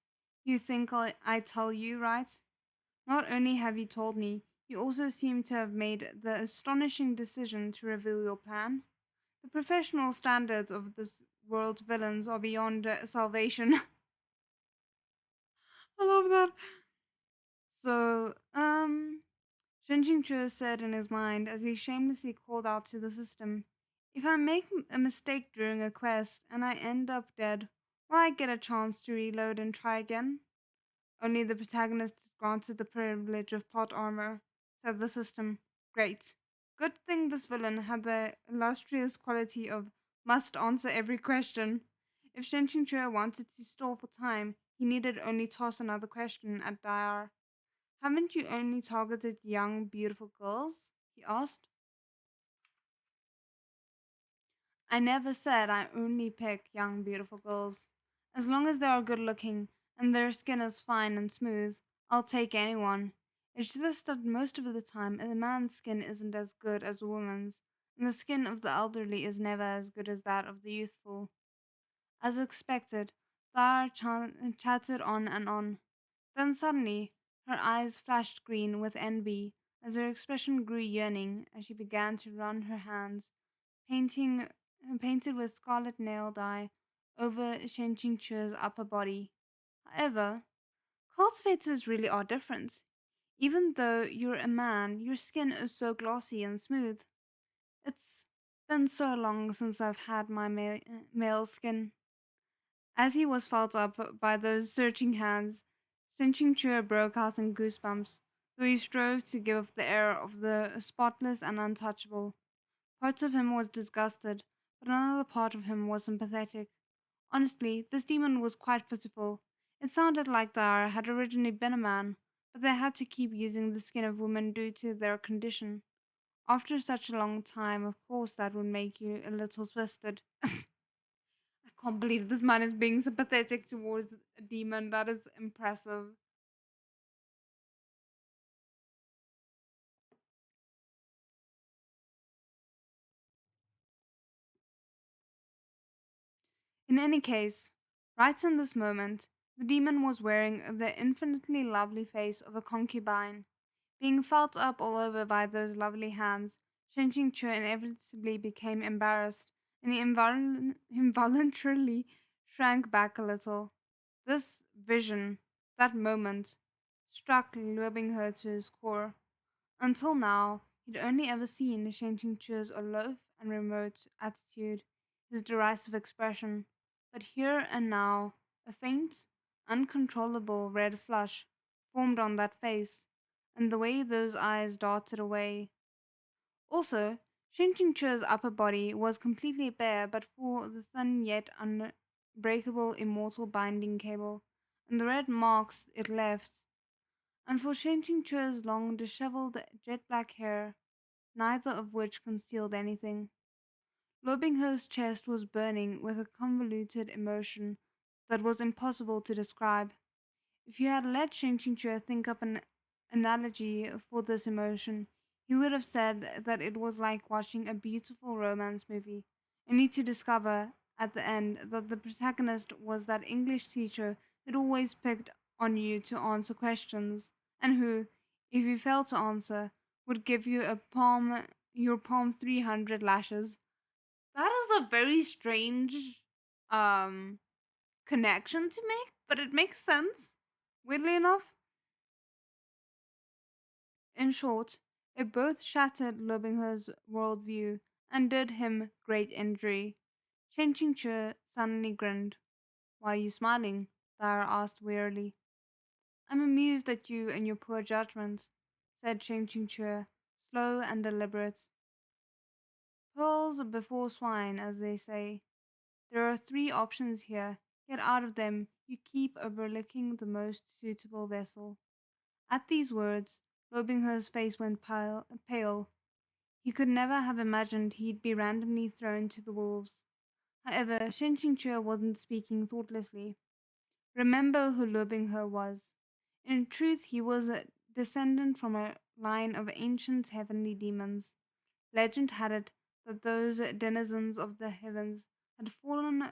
You think I tell you, right? Not only have you told me, you also seem to have made the astonishing decision to reveal your plan. The professional standards of this world's villains are beyond salvation. I love that. So, Shin Ching said in his mind as he shamelessly called out to the system, if I make a mistake during a quest and I end up dead, will I get a chance to reload and try again? Only the protagonist is granted the privilege of plot armor, said the system. Great. Good thing this villain had the illustrious quality of must answer every question. If Shin Ching wanted to stall for time, he needed only toss another question at Dayar. Haven't you only targeted young, beautiful girls? He asked. I never said I only pick young, beautiful girls. As long as they are good looking and their skin is fine and smooth, I'll take anyone. It's just that most of the time a man's skin isn't as good as a woman's, and the skin of the elderly is never as good as that of the youthful. As expected, Clara chatted on and on. Then suddenly her eyes flashed green with envy as her expression grew yearning as she began to run her hands, painting painted with scarlet nail dye, over Shen Qingque's upper body. However, cultivators really are different. Even though you're a man, your skin is so glossy and smooth. It's been so long since I've had my male skin. As he was felt up by those searching hands, Sinching Chua broke out in goosebumps, though he strove to give the air of the spotless and untouchable. Parts of him was disgusted, but another part of him was sympathetic. Honestly, this demon was quite pitiful. It sounded like Dara had originally been a man, but they had to keep using the skin of women due to their condition. After such a long time, of course, that would make you a little twisted. I can't believe this man is being sympathetic towards a demon. That is impressive. In any case, right in this moment, the demon was wearing the infinitely lovely face of a concubine. Being felt up all over by those lovely hands, Shen Chu inevitably became embarrassed, and he involuntarily shrank back a little. This vision, that moment, struck Luobing her to his core. Until now, he'd only ever seen Shen Chu's aloof and remote attitude, his derisive expression. But here and now, a faint, uncontrollable red flush formed on that face, and the way those eyes darted away. Also, Shen Chu's upper body was completely bare but for the thin yet unbreakable immortal binding cable, and the red marks it left, and for Shen Chu's long, dishevelled, jet black hair, neither of which concealed anything. Lobingher's chest was burning with a convoluted emotion that was impossible to describe. If you had let Shen Qingque think up an analogy for this emotion, he would have said that it was like watching a beautiful romance movie, only to discover at the end that the protagonist was that English teacher who'd always picked on you to answer questions, and who, if you failed to answer, would give you your palm 300 lashes. That is a very strange um connection to make, but it makes sense. Weirdly enough, in short, it both shattered Lobingher's worldview and did him great injury. Chen Qingque suddenly grinned. Why are you smiling? Dara asked wearily. I'm amused at you and your poor judgment, said Chen Qingque, slow and deliberate. Pearls before swine, as they say. There are three options here, yet out of them you keep overlooking the most suitable vessel. At these words, Lobingher's face went pale. He could never have imagined he'd be randomly thrown to the wolves. However, Shen Qingque wasn't speaking thoughtlessly. Remember who Lobingher was. In truth, he was a descendant from a line of ancient heavenly demons. Legend had it that those denizens of the heavens had fallen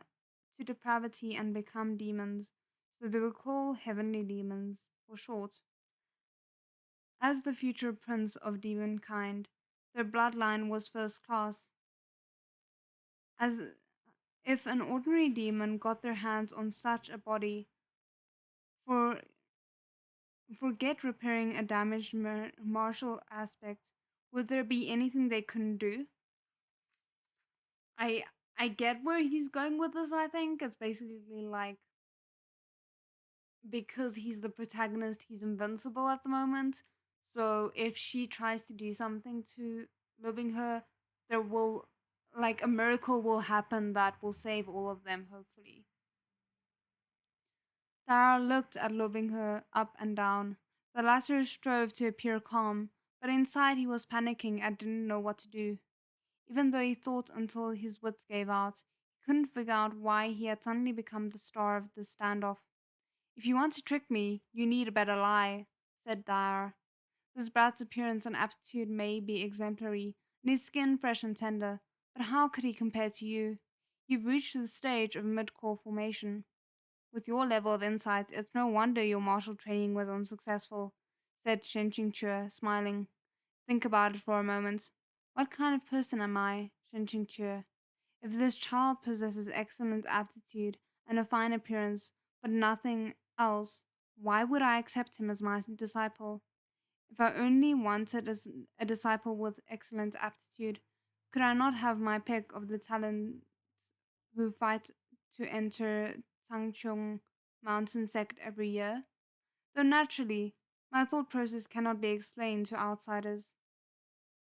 to depravity and become demons, so they were called heavenly demons, for short. As the future prince of demonkind, their bloodline was first class. As if an ordinary demon got their hands on such a body, for forget repairing a damaged martial aspect, would there be anything they couldn't do? I I get where he's going with this. I think it's basically like because he's the protagonist, he's invincible at the moment. So if she tries to do something to loving her, there will like a miracle will happen that will save all of them. Hopefully, Tara looked at loving her up and down. The latter strove to appear calm, but inside he was panicking and didn't know what to do. Even though he thought until his wits gave out, he couldn't figure out why he had suddenly become the star of this standoff. If you want to trick me, you need a better lie, said Dyer. This brat's appearance and aptitude may be exemplary, and his skin fresh and tender, but how could he compare to you? You've reached the stage of mid-core formation. With your level of insight, it's no wonder your martial training was unsuccessful, said Shen Chue, smiling. Think about it for a moment. What kind of person am I, Shen Chue? If this child possesses excellent aptitude and a fine appearance, but nothing else, why would I accept him as my disciple? If I only wanted a disciple with excellent aptitude, could I not have my pick of the talents who fight to enter Tangchong mountain sect every year? Though naturally, my thought process cannot be explained to outsiders.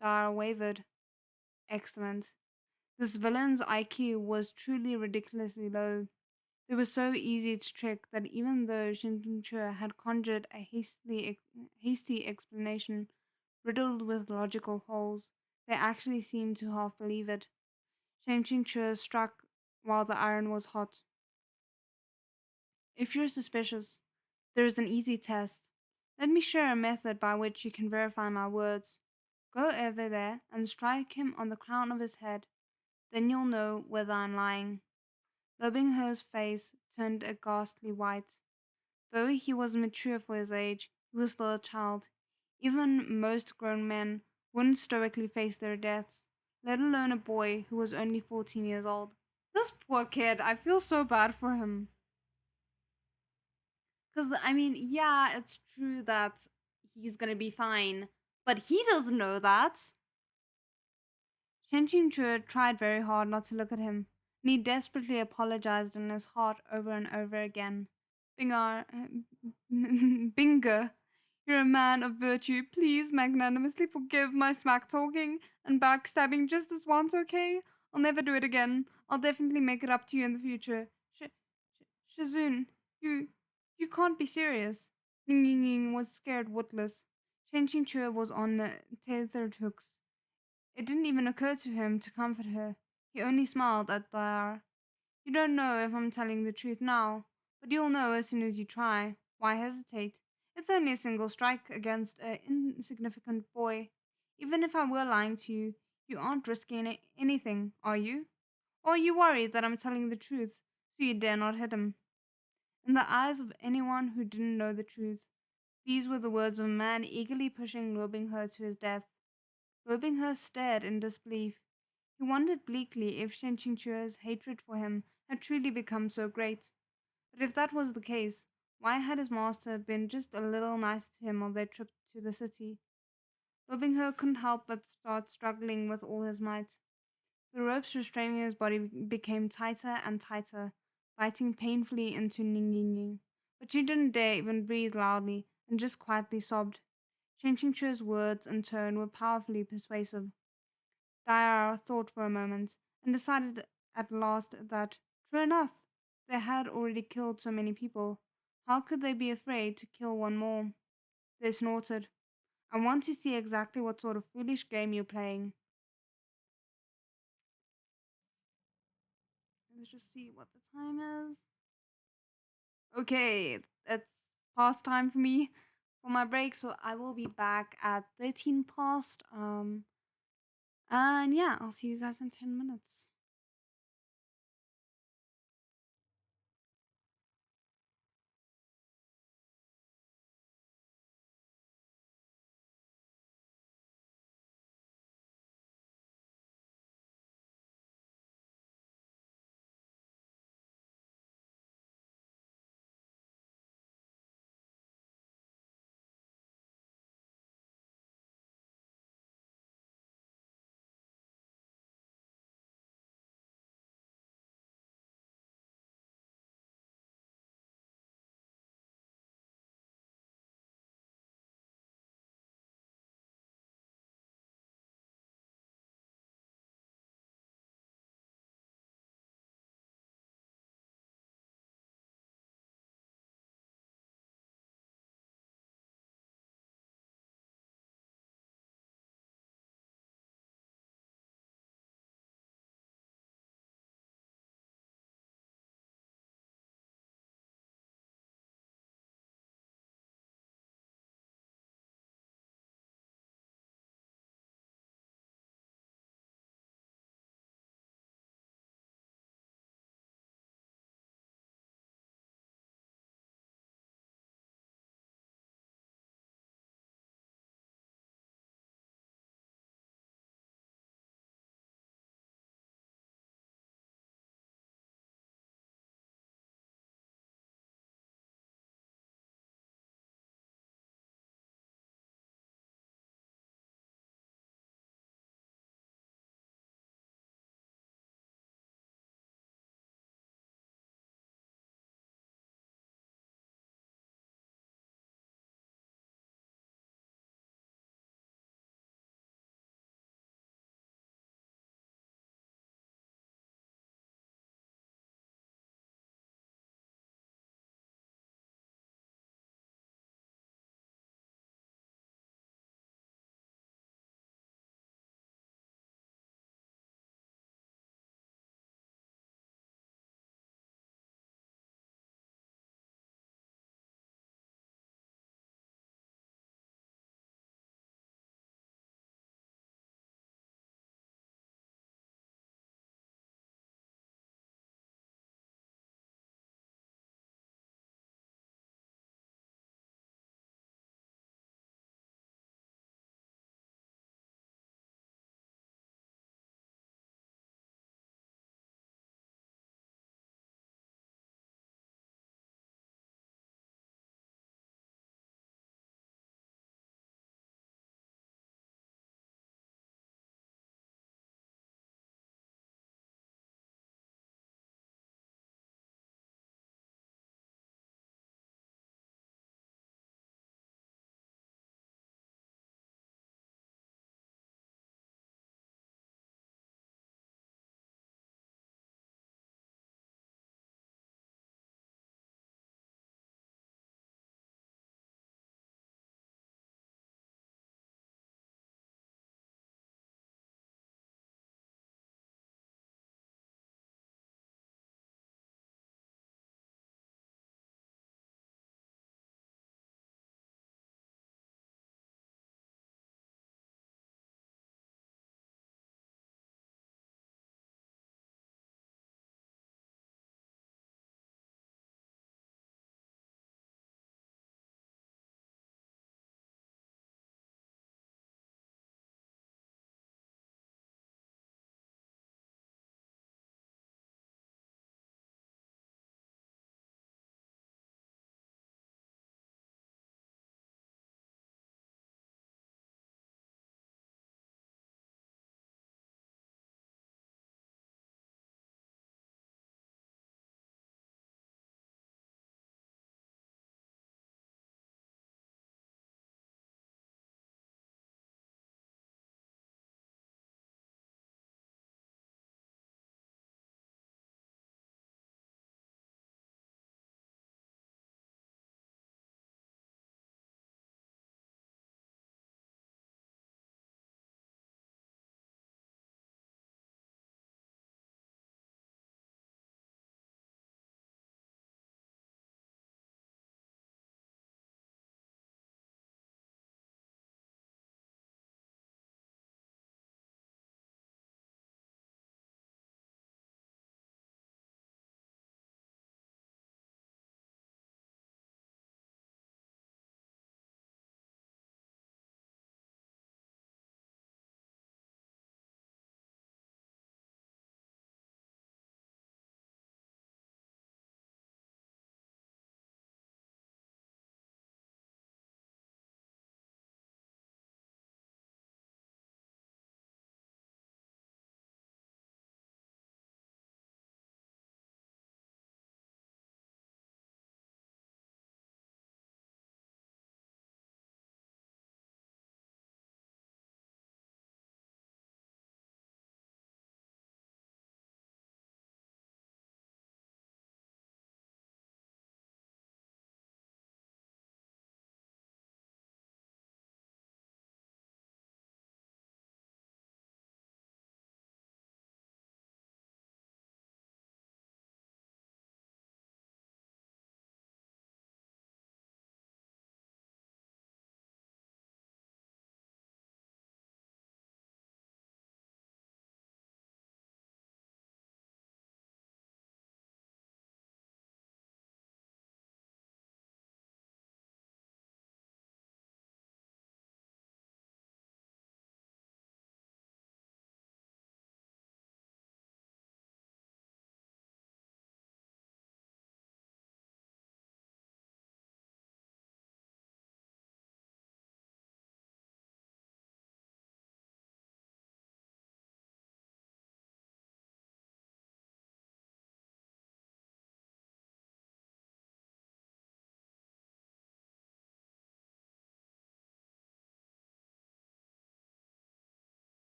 Dara wavered. Excellent. This villain's IQ was truly ridiculously low. They were so easy to trick that even though Shinjuku had conjured a hasty explanation riddled with logical holes, they actually seemed to half believe it. Shinjuku struck while the iron was hot. If you're suspicious, there is an easy test. Let me share a method by which you can verify my words. Go over there and strike him on the crown of his head. Then you'll know whether I'm lying. Lobingher's face turned a ghastly white. Though he was mature for his age, he was still a child. Even most grown men wouldn't stoically face their deaths, let alone a boy who was only 14 years old. This poor kid, I feel so bad for him. Because, I mean, yeah, it's true that he's gonna be fine, but he doesn't know that. Shen Chue tried very hard not to look at him, and he desperately apologized in his heart over and over again. Bingar, Binger, you're a man of virtue. Please magnanimously forgive my smack talking and backstabbing just this once, okay? I'll never do it again. I'll definitely make it up to you in the future. Shazun, you can't be serious. Ning Ying Ying was scared witless. Shen Chue was on tethered hooks. It didn't even occur to him to comfort her. He only smiled at Bayar. You don't know if I'm telling the truth now, but you'll know as soon as you try. Why hesitate? It's only a single strike against an insignificant boy. Even if I were lying to you, you aren't risking anything, are you? Or are you worried that I'm telling the truth, so you dare not hit him? In the eyes of anyone who didn't know the truth, these were the words of a man eagerly pushing Luobinghe to his death. Luobinghe stared in disbelief. He wondered bleakly if Shenqingque's hatred for him had truly become so great. But if that was the case, why had his master been just a little nicer to him on their trip to the city? Luobinghe couldn't help but start struggling with all his might. The ropes restraining his body became tighter and tighter, biting painfully into Ning Ying Ying. But she didn't dare even breathe loudly and just quietly sobbed. Shenqingque's words and tone were powerfully persuasive. Dyer thought for a moment and decided at last that, true enough, they had already killed so many people. How could they be afraid to kill one more? They snorted. I want to see exactly what sort of foolish game you're playing. Let's just see what the time is. Okay, it's past time for me for my break, so I will be back at 13 past. And yeah, I'll see you guys in 10 minutes.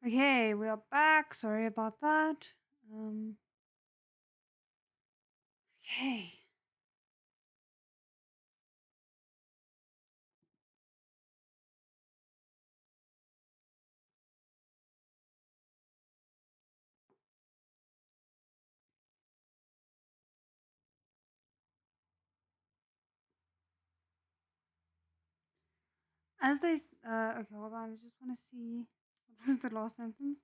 Okay, we are back. Sorry about that. Um, okay. Okay, hold on. I just want to see what was the last sentence.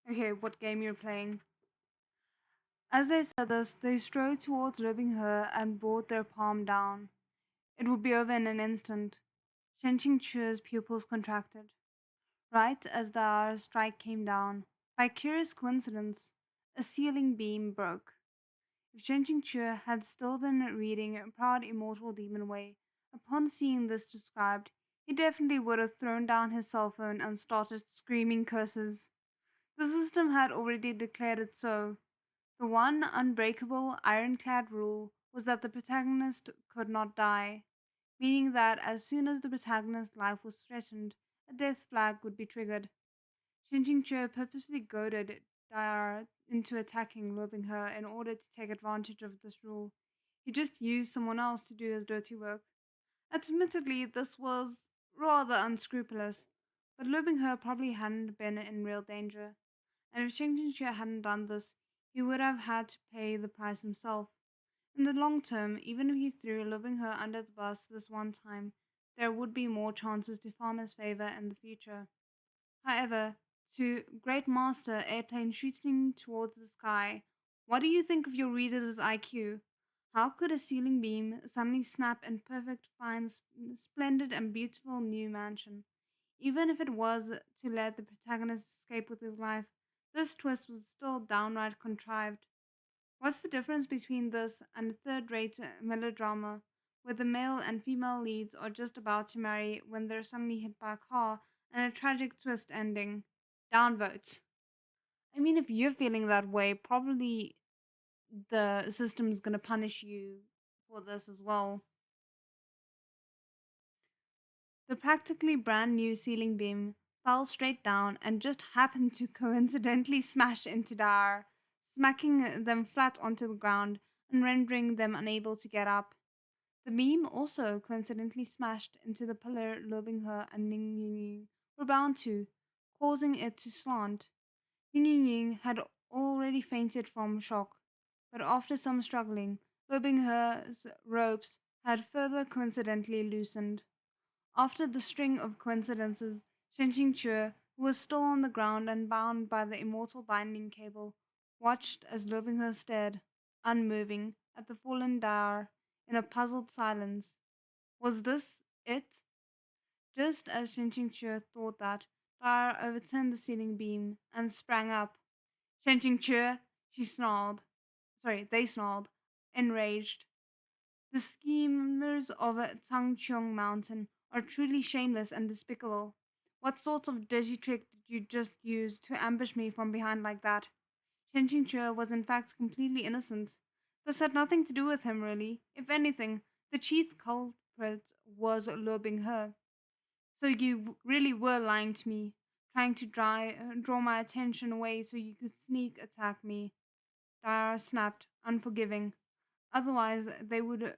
Okay, what game you're playing? As they said this, they strode towards ribbing her and brought their palm down. It would be over in an instant. Shen Chu's pupils contracted. Right as the hour strike came down, by curious coincidence, a ceiling beam broke. If Shen Chu had still been reading Proud Immortal Demon Way, upon seeing this described, he definitely would have thrown down his cell phone and started screaming curses. The system had already declared it so. The one unbreakable, ironclad rule was that the protagonist could not die, meaning that as soon as the protagonist's life was threatened, a death flag would be triggered. Shinjincho purposefully goaded Dara into attacking, lobing her in order to take advantage of this rule. He just used someone else to do his dirty work. Admittedly, this was rather unscrupulous, but lobing her probably hadn't been in real danger, and if Shinjincho hadn't done this, he would have had to pay the price himself. In the long term, even if he threw lobing her under the bus this one time, there would be more chances to farm his favor in the future. However, to Great Master Airplane shooting towards the sky, what do you think of your reader's IQ? How could a ceiling beam suddenly snap in perfect, fine, splendid, and beautiful new mansion? Even if it was to let the protagonist escape with his life, this twist was still downright contrived. What's the difference between this and a third rate melodrama where the male and female leads are just about to marry when they're suddenly hit by a car and a tragic twist ending? Downvotes. I mean, if you're feeling that way, probably the system is going to punish you for this as well. The practically brand new ceiling beam fell straight down and just happened to coincidentally smash into Dar, smacking them flat onto the ground and rendering them unable to get up. The beam also coincidentally smashed into the pillar lobing her and Ning Ying were bound to, causing it to slant. Ning Ying had already fainted from shock, but after some struggling, lobing her's ropes had further coincidentally loosened. After the string of coincidences, Shen Qingque, who was still on the ground and bound by the immortal binding cable, watched as Lobinghe stared, unmoving, at the fallen Dar in a puzzled silence. Was this it? Just as Shen Qingque thought that, Dar overturned the ceiling beam and sprang up. Shen Qingque, she snarled. Sorry, they snarled, enraged. The schemers of Changchung Mountain are truly shameless and despicable. What sort of dirty trick did you just use to ambush me from behind like that? Shen Qingque was in fact completely innocent. This had nothing to do with him, really. If anything, the chief culprit was lobing her. So you really were lying to me, trying to draw my attention away so you could sneak attack me. Dara snapped, unforgiving. Otherwise, they would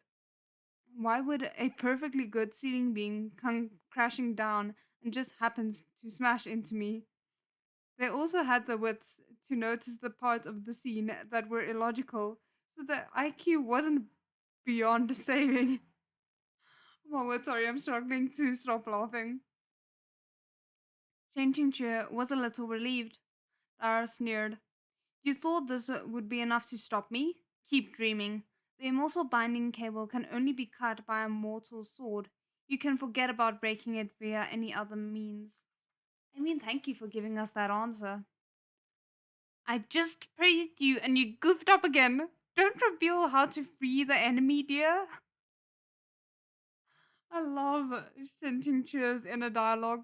why would a perfectly good ceiling being come crashing down and just happens to smash into me? They also had the wits to notice the parts of the scene that were illogical, so the IQ wasn't beyond saving. Oh, word, sorry, I'm struggling to stop laughing. Chen Qingque was a little relieved. Lara sneered. You thought this would be enough to stop me? Keep dreaming. The immortal binding cable can only be cut by a mortal sword. You can forget about breaking it via any other means. I mean, thank you for giving us that answer. I just praised you and you goofed up again. Don't reveal how to free the enemy, dear. I love Shinting Cheer's inner dialogue.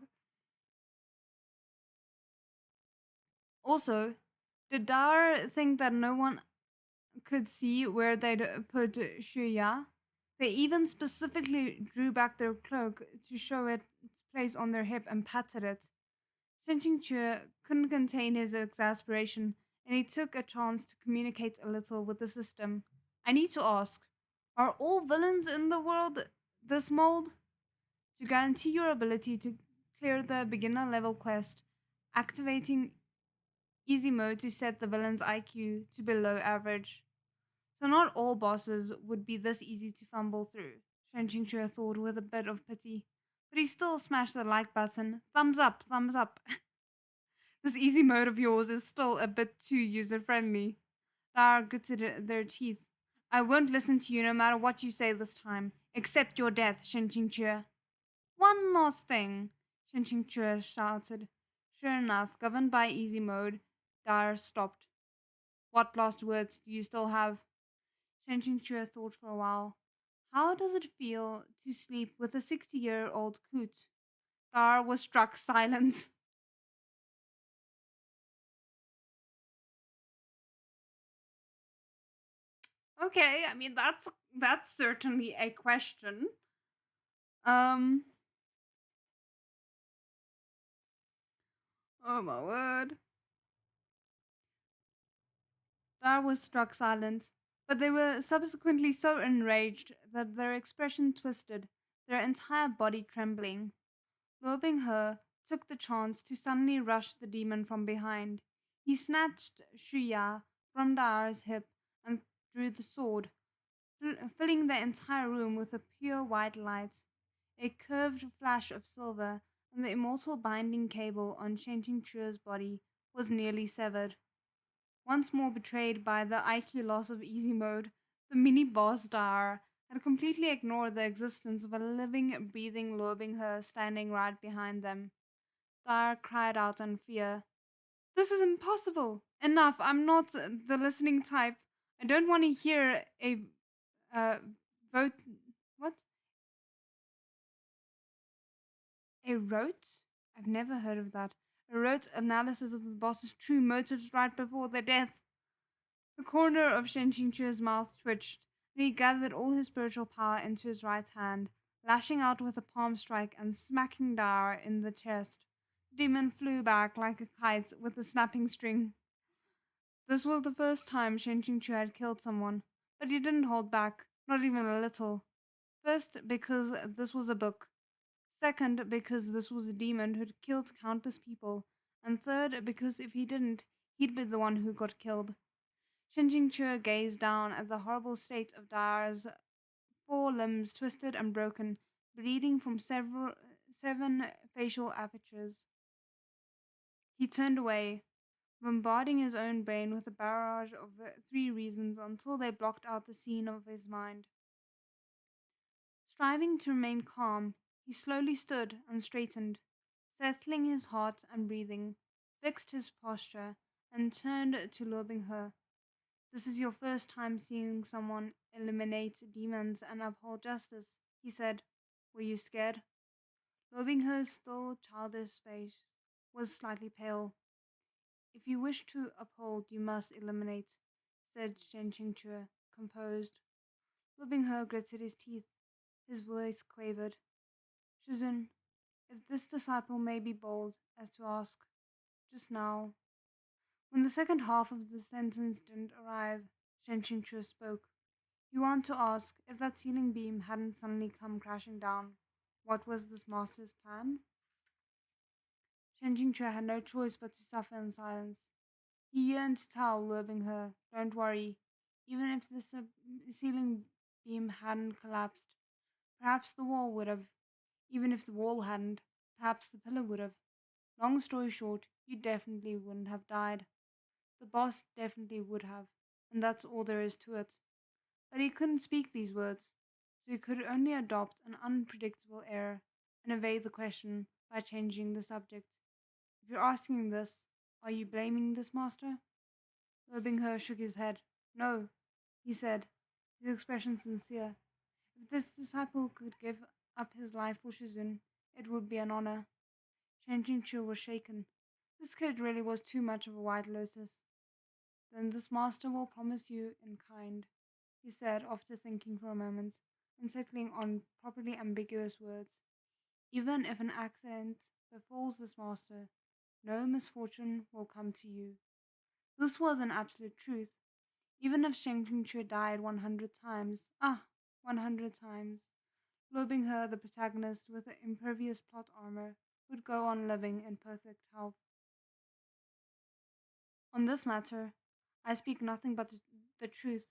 Also, did Dar think that no one could see where they'd put Shuya? They even specifically drew back their cloak to show its place on their hip and patted it. Shen Qingque couldn't contain his exasperation, and he took a chance to communicate a little with the system. I need to ask, are all villains in the world this mold? To guarantee your ability to clear the beginner level quest, activating easy mode to set the villain's IQ to below average. So not all bosses would be this easy to fumble through, Shen Qingque thought with a bit of pity. But he still smashed the like button. Thumbs up, thumbs up. This easy mode of yours is still a bit too user friendly. Lara gritted their teeth. I won't listen to you no matter what you say this time. Accept your death, Shen Qingque. One last thing, Shen Qingque shouted. Sure enough, governed by easy mode, Dara stopped. What last words do you still have? Shen Qingque thought for a while. How does it feel to sleep with a 60-year-old coot? Dara was struck silent. Okay, I mean that's certainly a question. Um, oh my word. Dar was struck silent, but they were subsequently so enraged that their expression twisted, their entire body trembling. Loathing her took the chance to suddenly rush the demon from behind. He snatched Shuya from Dar's hip and drew the sword, filling the entire room with a pure white light. A curved flash of silver, and the immortal binding cable on Changing Chua's body was nearly severed. Once more betrayed by the IQ loss of easy mode, the mini boss Dar had completely ignored the existence of a living, breathing, loathing her standing right behind them. Dar cried out in fear. This is impossible! Enough! I'm not the listening type. I don't want to hear a uh, vote. What? A rote? I've never heard of that. A rote analysis of the boss's true motives right before their death. The corner of Shen Qingque's mouth twitched, and he gathered all his spiritual power into his right hand, lashing out with a palm strike and smacking Dara in the chest. The demon flew back like a kite with a snapping string. This was the first time Shen Qingque had killed someone, but he didn't hold back, not even a little. First, because this was a book. Second, because this was a demon who'd killed countless people. And third, because if he didn't, he'd be the one who got killed. Shinjing Chua gazed down at the horrible state of Dar's four limbs twisted and broken, bleeding from seven facial apertures. He turned away, bombarding his own brain with a barrage of three reasons until they blocked out the scene of his mind. Striving to remain calm, he slowly stood and straightened, settling his heart and breathing, fixed his posture, and turned to Lo Her. This is your first time seeing someone eliminate demons and uphold justice, he said. Were you scared? Loving her still childish face was slightly pale. If you wish to uphold, you must eliminate, said Shen Qingque, composed. Loving her gritted his teeth. His voice quavered. Shizun, if this disciple may be bold as to ask, just now. When the second half of the sentence didn't arrive, Shen Qingque spoke. You want to ask if that ceiling beam hadn't suddenly come crashing down. What was this master's plan? Shen Jingque had no choice but to suffer in silence. He yearned to tell, loving her, don't worry, even if the ceiling beam hadn't collapsed, perhaps the wall would have. Even if the wall hadn't, perhaps the pillar would have. Long story short, you definitely wouldn't have died. The boss definitely would have, and that's all there is to it. But he couldn't speak these words, so he could only adopt an unpredictable air and evade the question by changing the subject. If you're asking this, are you blaming this master? Her shook his head. No, he said, his expression sincere. If this disciple could give up his life for Shizun, it would be an honor. Shen Jingqiu was shaken. This kid really was too much of a white lotus. Then this master will promise you in kind, he said after thinking for a moment and settling on properly ambiguous words. Even if an accident befalls this master, no misfortune will come to you. This was an absolute truth. Even if Sheng Qingque died 100 times, 100 times, lobbing her, the protagonist with the impervious plot armor, would go on living in perfect health. On this matter, I speak nothing but the truth.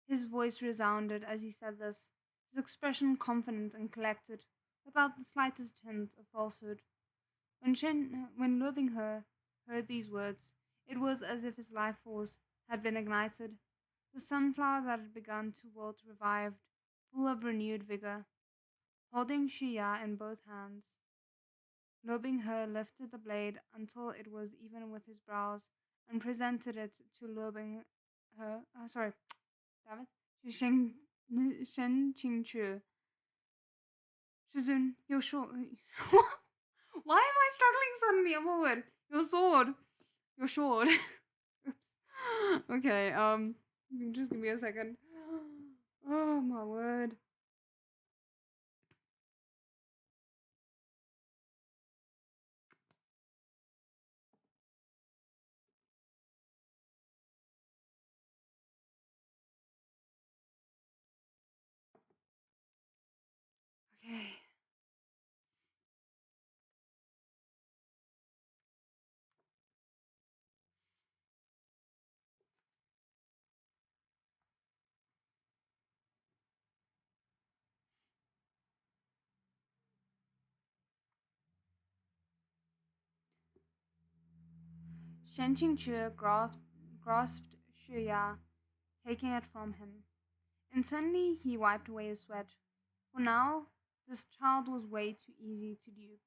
His voice resounded as he said this, his expression confident and collected, without the slightest hint of falsehood. When Luo Binghe heard these words, it was as if his life force had been ignited. The sunflower that had begun to wilt revived, full of renewed vigor. Holding Shuya in both hands, Luo Binghe lifted the blade until it was even with his brows and presented it to Luo Binghe. Sorry, damn it, to Shen Qingchu. Shizun, your sword. Why am I struggling suddenly? I'm forward. Your sword. Your sword. Oops. Okay, just give me a second. Oh my word. Okay. Shen Qingchu grasped Shuya, taking it from him. Internally, he wiped away his sweat. For now, this child was way too easy to dupe.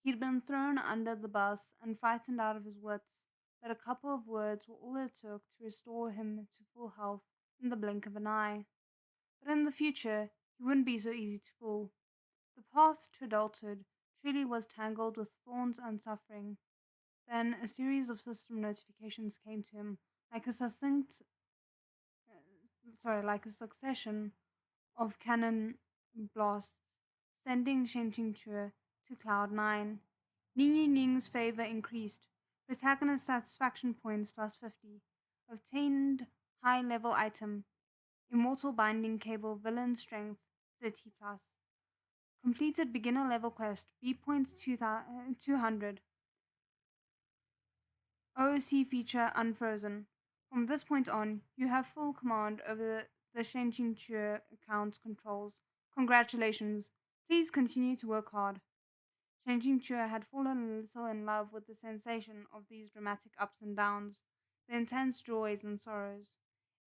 He'd been thrown under the bus and frightened out of his wits, but a couple of words were all it took to restore him to full health in the blink of an eye. But in the future, he wouldn't be so easy to fool. The path to adulthood truly was tangled with thorns and suffering. Then a series of system notifications came to him, like a like a succession of cannon blasts, sending Shen Qingque to cloud nine. Ning Ying's favor increased. Protagonist satisfaction points plus 50. Obtained high level item. Immortal binding cable villain strength 30 plus. Completed beginner level quest B points 200. OOC feature unfrozen. From this point on, you have full command over the Shenqing Chue account's controls. Congratulations. Please continue to work hard. Shenqing Chue had fallen a little in love with the sensation of these dramatic ups and downs, the intense joys and sorrows.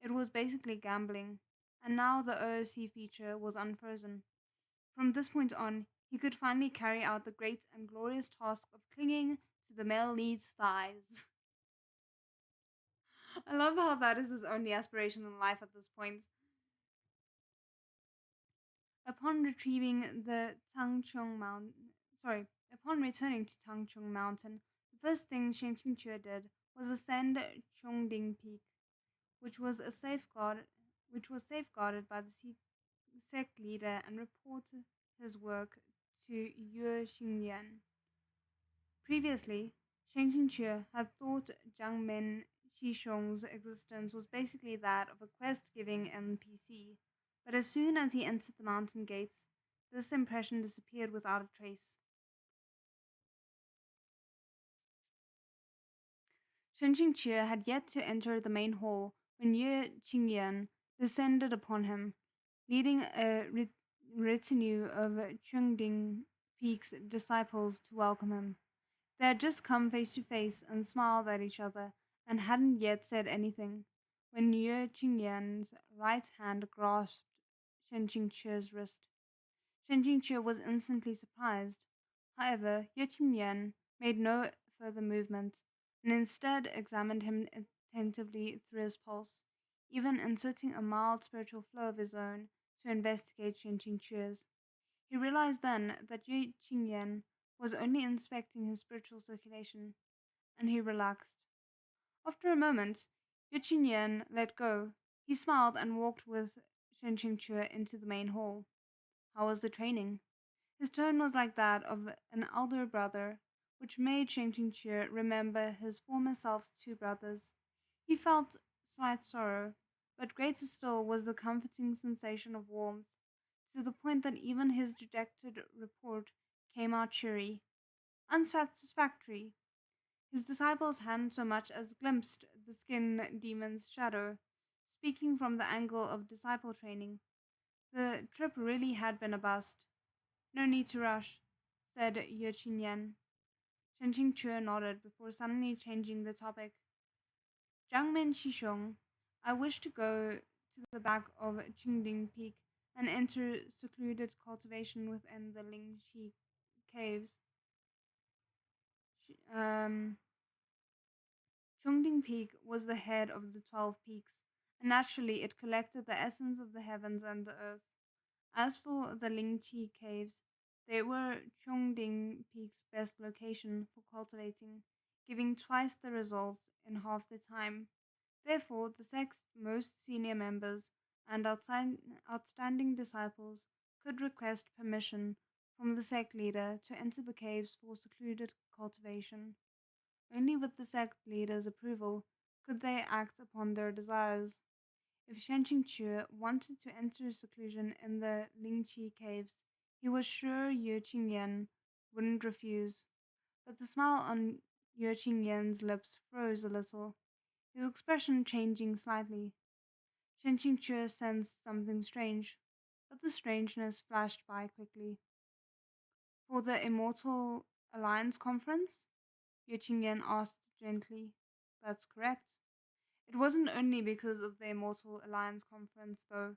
It was basically gambling, and now the OOC feature was unfrozen. From this point on, he could finally carry out the great and glorious task of clinging to the male lead's thighs. I love how that is his only aspiration in life at this point. Upon retrieving the Tangchung Mountain, upon returning to Tangchung Mountain, the first thing Shen Qingque did was ascend Chongding Peak, which was safeguarded by the sect leader, and report his work to Yue Xingyan. Previously, Shen Qingque had thought Jiang Min Shishong's existence was basically that of a quest-giving NPC, but as soon as he entered the mountain gates, this impression disappeared without a trace. Shen Qingque had yet to enter the main hall when Yue Qingyan descended upon him, leading a retinue of Chengding Peak's disciples to welcome him. They had just come face to face and smiled at each other, and hadn't yet said anything, when Yue Qingyan's right hand grasped Shen Qingque's wrist. Shen Qingque was instantly surprised. However, Yue Qingyan made no further movement, and instead examined him attentively through his pulse, even inserting a mild spiritual flow of his own to investigate Shen Qingque's. He realized then that Yue Qingyan was only inspecting his spiritual circulation, and he relaxed. After a moment, Yue Qingyan let go. He smiled and walked with Shen Qingque into the main hall. How was the training? His tone was like that of an elder brother, which made Sheng Qingque remember his former self's two brothers. He felt slight sorrow, but greater still was the comforting sensation of warmth, to the point that even his dejected report came out cheery. Unsatisfactory. His disciples hadn't so much as glimpsed the skin demon's shadow. Speaking from the angle of disciple training, the trip really had been a bust. No need to rush, said Ye Qinyan. Shen Qingque nodded before suddenly changing the topic. Jiangmen Shishong, I wish to go to the back of Qingding Peak and enter secluded cultivation within the Lingxi caves. Um, Chungding Peak was the head of the 12 peaks, and naturally it collected the essence of the heavens and the earth. As for the Lingqi caves, they were Chongding Peak's best location for cultivating, giving twice the results in half the time. Therefore, the sect's most senior members and outstanding disciples could request permission from the sect leader to enter the caves for secluded cultivation. Only with the sect leader's approval could they act upon their desires. If Shen Qingque wanted to enter seclusion in the Lingqi caves, he was sure Ye Qingyan wouldn't refuse. But the smile on Ye Qingyan's lips froze a little, his expression changing slightly. Shen Qingque sensed something strange, but the strangeness flashed by quickly. For the Immortal Alliance Conference? Ye Qingyan asked gently. That's correct. It wasn't only because of the Immortal Alliance Conference, though.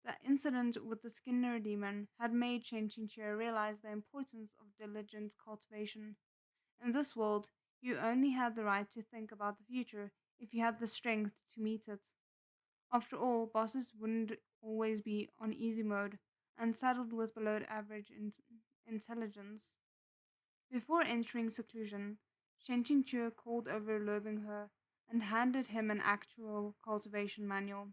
The incident with the Skinner demon had made Shen Qingque realize the importance of diligent cultivation. In this world, you only had the right to think about the future if you had the strength to meet it. After all, bosses wouldn't always be on easy mode and saddled with below average intelligence. Before entering seclusion, Shen Qingque called over Lobinghe and handed him an actual cultivation manual.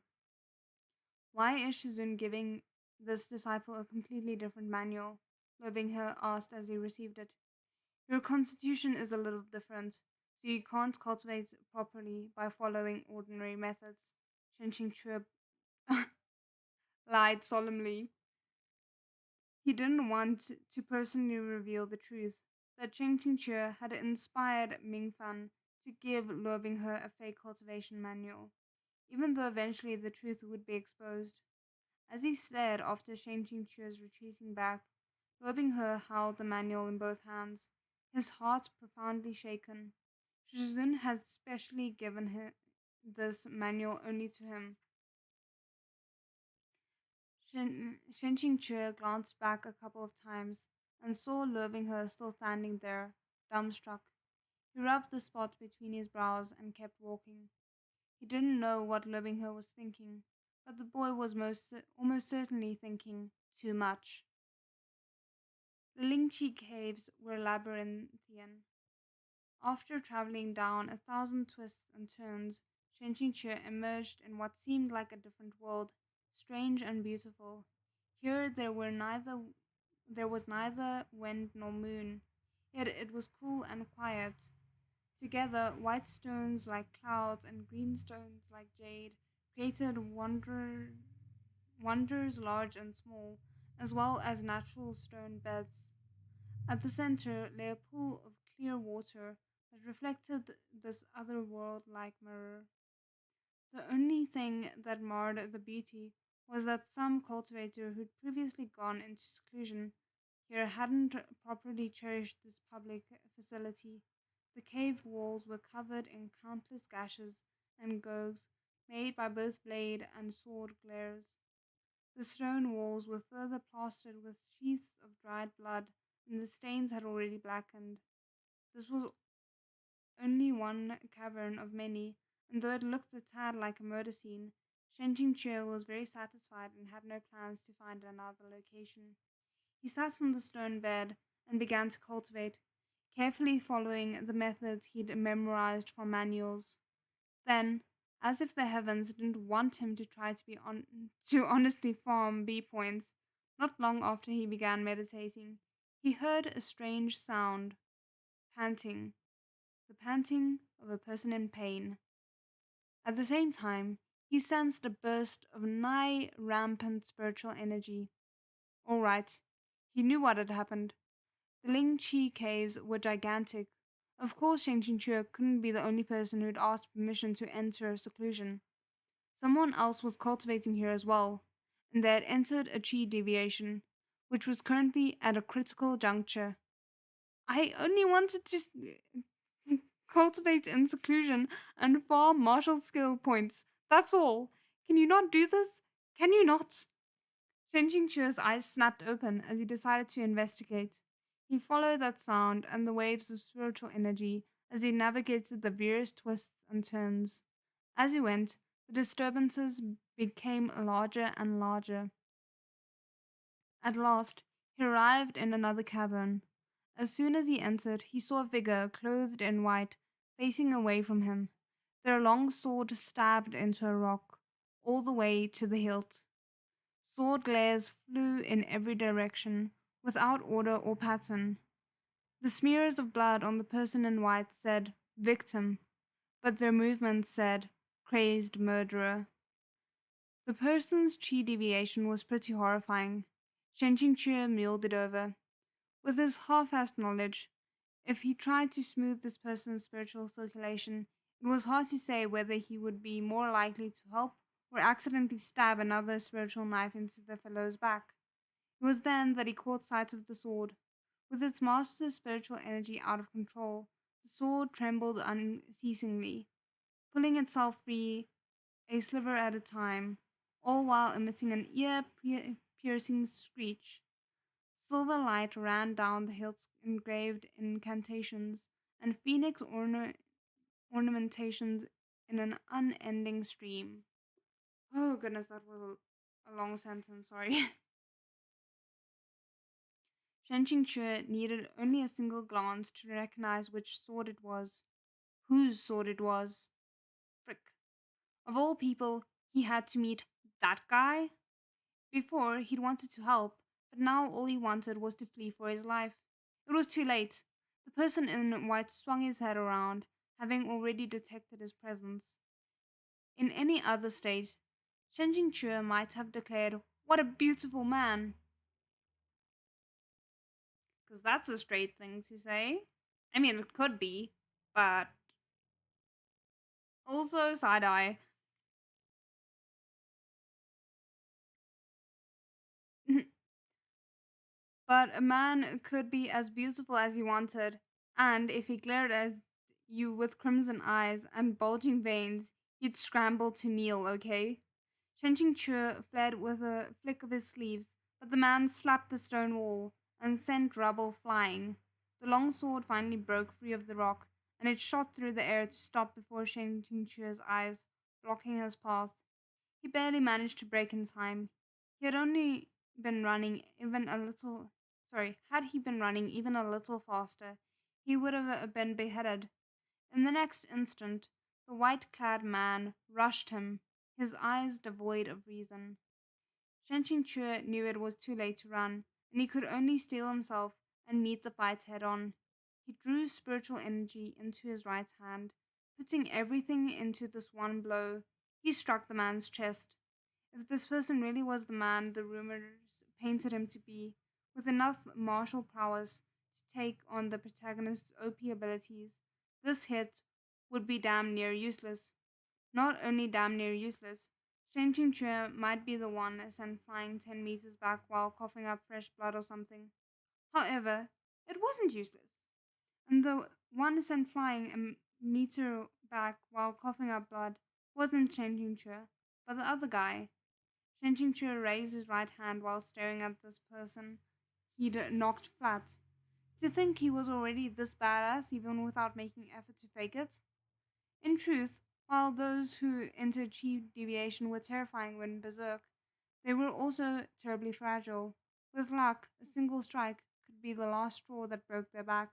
Why is Shizun giving this disciple a completely different manual? Lobinghe asked as he received it. Your constitution is a little different, so you can't cultivate properly by following ordinary methods. Shen Qingque lied solemnly. He didn't want to personally reveal the truth that Chen Qingque had inspired Mingfan to give Lobinghe a fake cultivation manual, even though eventually the truth would be exposed. As he stared after Shen Qingque's retreating back, Lobinghe held the manual in both hands, his heart profoundly shaken. Shizun had specially given this manual only to him. Shen Qingque glanced back a couple of times and saw Lobinghe still standing there, dumbstruck. He rubbed the spot between his brows and kept walking. He didn't know what Lobinghe was thinking, but the boy was almost certainly thinking too much. The Lingqi caves were labyrinthian. After traveling down 1,000 twists and turns, Shen Qingque emerged in what seemed like a different world, strange and beautiful. Here there was neither wind nor moon, yet it was cool and quiet. Together, white stones like clouds and green stones like jade created wonders large and small, as well as natural stone beds. At the center lay a pool of clear water that reflected this other world like mirror. The only thing that marred the beauty was that some cultivator who'd previously gone into seclusion here hadn't properly cherished this public facility. The cave walls were covered in countless gashes and gouges made by both blade and sword glares. The stone walls were further plastered with sheaths of dried blood, and the stains had already blackened. This was only one cavern of many, and though it looked a tad like a murder scene, Shen Qingque was very satisfied and had no plans to find another location. He sat on the stone bed and began to cultivate, carefully following the methods he'd memorized from manuals. Then, as if the heavens didn't want him to try to honestly farm bee points, not long after he began meditating, he heard a strange sound. panting, the panting of a person in pain. At the same time, he sensed a burst of nigh rampant spiritual energy. All right, he knew what had happened. The Ling Chi caves were gigantic. Of course, Shang Qingque couldn't be the only person who'd asked permission to enter seclusion. Someone else was cultivating here as well, and they had entered a chi deviation, which was currently at a critical juncture. I only wanted to cultivate in seclusion and farm martial skill points. That's all. Can you not do this? Can you not? Shen Qingque's eyes snapped open as he decided to investigate. He followed that sound and the waves of spiritual energy as he navigated the various twists and turns. As he went, the disturbances became larger and larger. At last, he arrived in another cavern. As soon as he entered, he saw a figure clothed in white facing away from him. Their long sword stabbed into a rock, all the way to the hilt. Sword glares flew in every direction, without order or pattern. The smears of blood on the person in white said victim, but their movements said crazed murderer. The person's chi deviation was pretty horrifying. Shen Qingque mulled it over. With his half-assed knowledge, if he tried to smooth this person's spiritual circulation, it was hard to say whether he would be more likely to help or accidentally stab another spiritual knife into the fellow's back. It was then that he caught sight of the sword. With its master's spiritual energy out of control, the sword trembled unceasingly, pulling itself free a sliver at a time, all while emitting an ear-piercing screech. Silver light ran down the hilt's engraved incantations and phoenix ornamentations in an unending stream. Oh goodness, that was a long sentence, sorry. Shen Qingque needed only a single glance to recognize which sword it was, whose sword it was. Frick. Of all people, he had to meet that guy? Before, he'd wanted to help, but now all he wanted was to flee for his life. It was too late. The person in white swung his head around, having already detected his presence. In any other state, Shen Jingque might have declared, "What a beautiful man!" Because that's a straight thing to say. I mean, it could be, but also side eye. But a man could be as beautiful as he wanted, and if he glared at you with crimson eyes and bulging veins, you'd scramble to kneel, okay? Shen Qingque fled with a flick of his sleeves, but the man slapped the stone wall and sent rubble flying. The long sword finally broke free of the rock, and it shot through the air to stop before Shen Qingque's eyes, blocking his path. He barely managed to break in time. He had only been running even a little had he been running even a little faster, he would have been beheaded. In the next instant, the white-clad man rushed him, his eyes devoid of reason. Shen Qingque knew it was too late to run, and he could only steel himself and meet the fight head-on. He drew spiritual energy into his right hand, putting everything into this one blow. He struck the man's chest. If this person really was the man the rumors painted him to be, with enough martial prowess to take on the protagonist's OP abilities, this hit would be damn near useless. Not only damn near useless, Shen Qingque might be the one sent flying 10 meters back while coughing up fresh blood or something. However, it wasn't useless, and the one sent flying a meter back while coughing up blood wasn't Shen Qingque, but the other guy. Shen Qingque raised his right hand while staring at this person he'd knocked flat. To think he was already this badass even without making effort to fake it? In truth, while those who entered chi deviation were terrifying when berserk, they were also terribly fragile. With luck, a single strike could be the last straw that broke their back.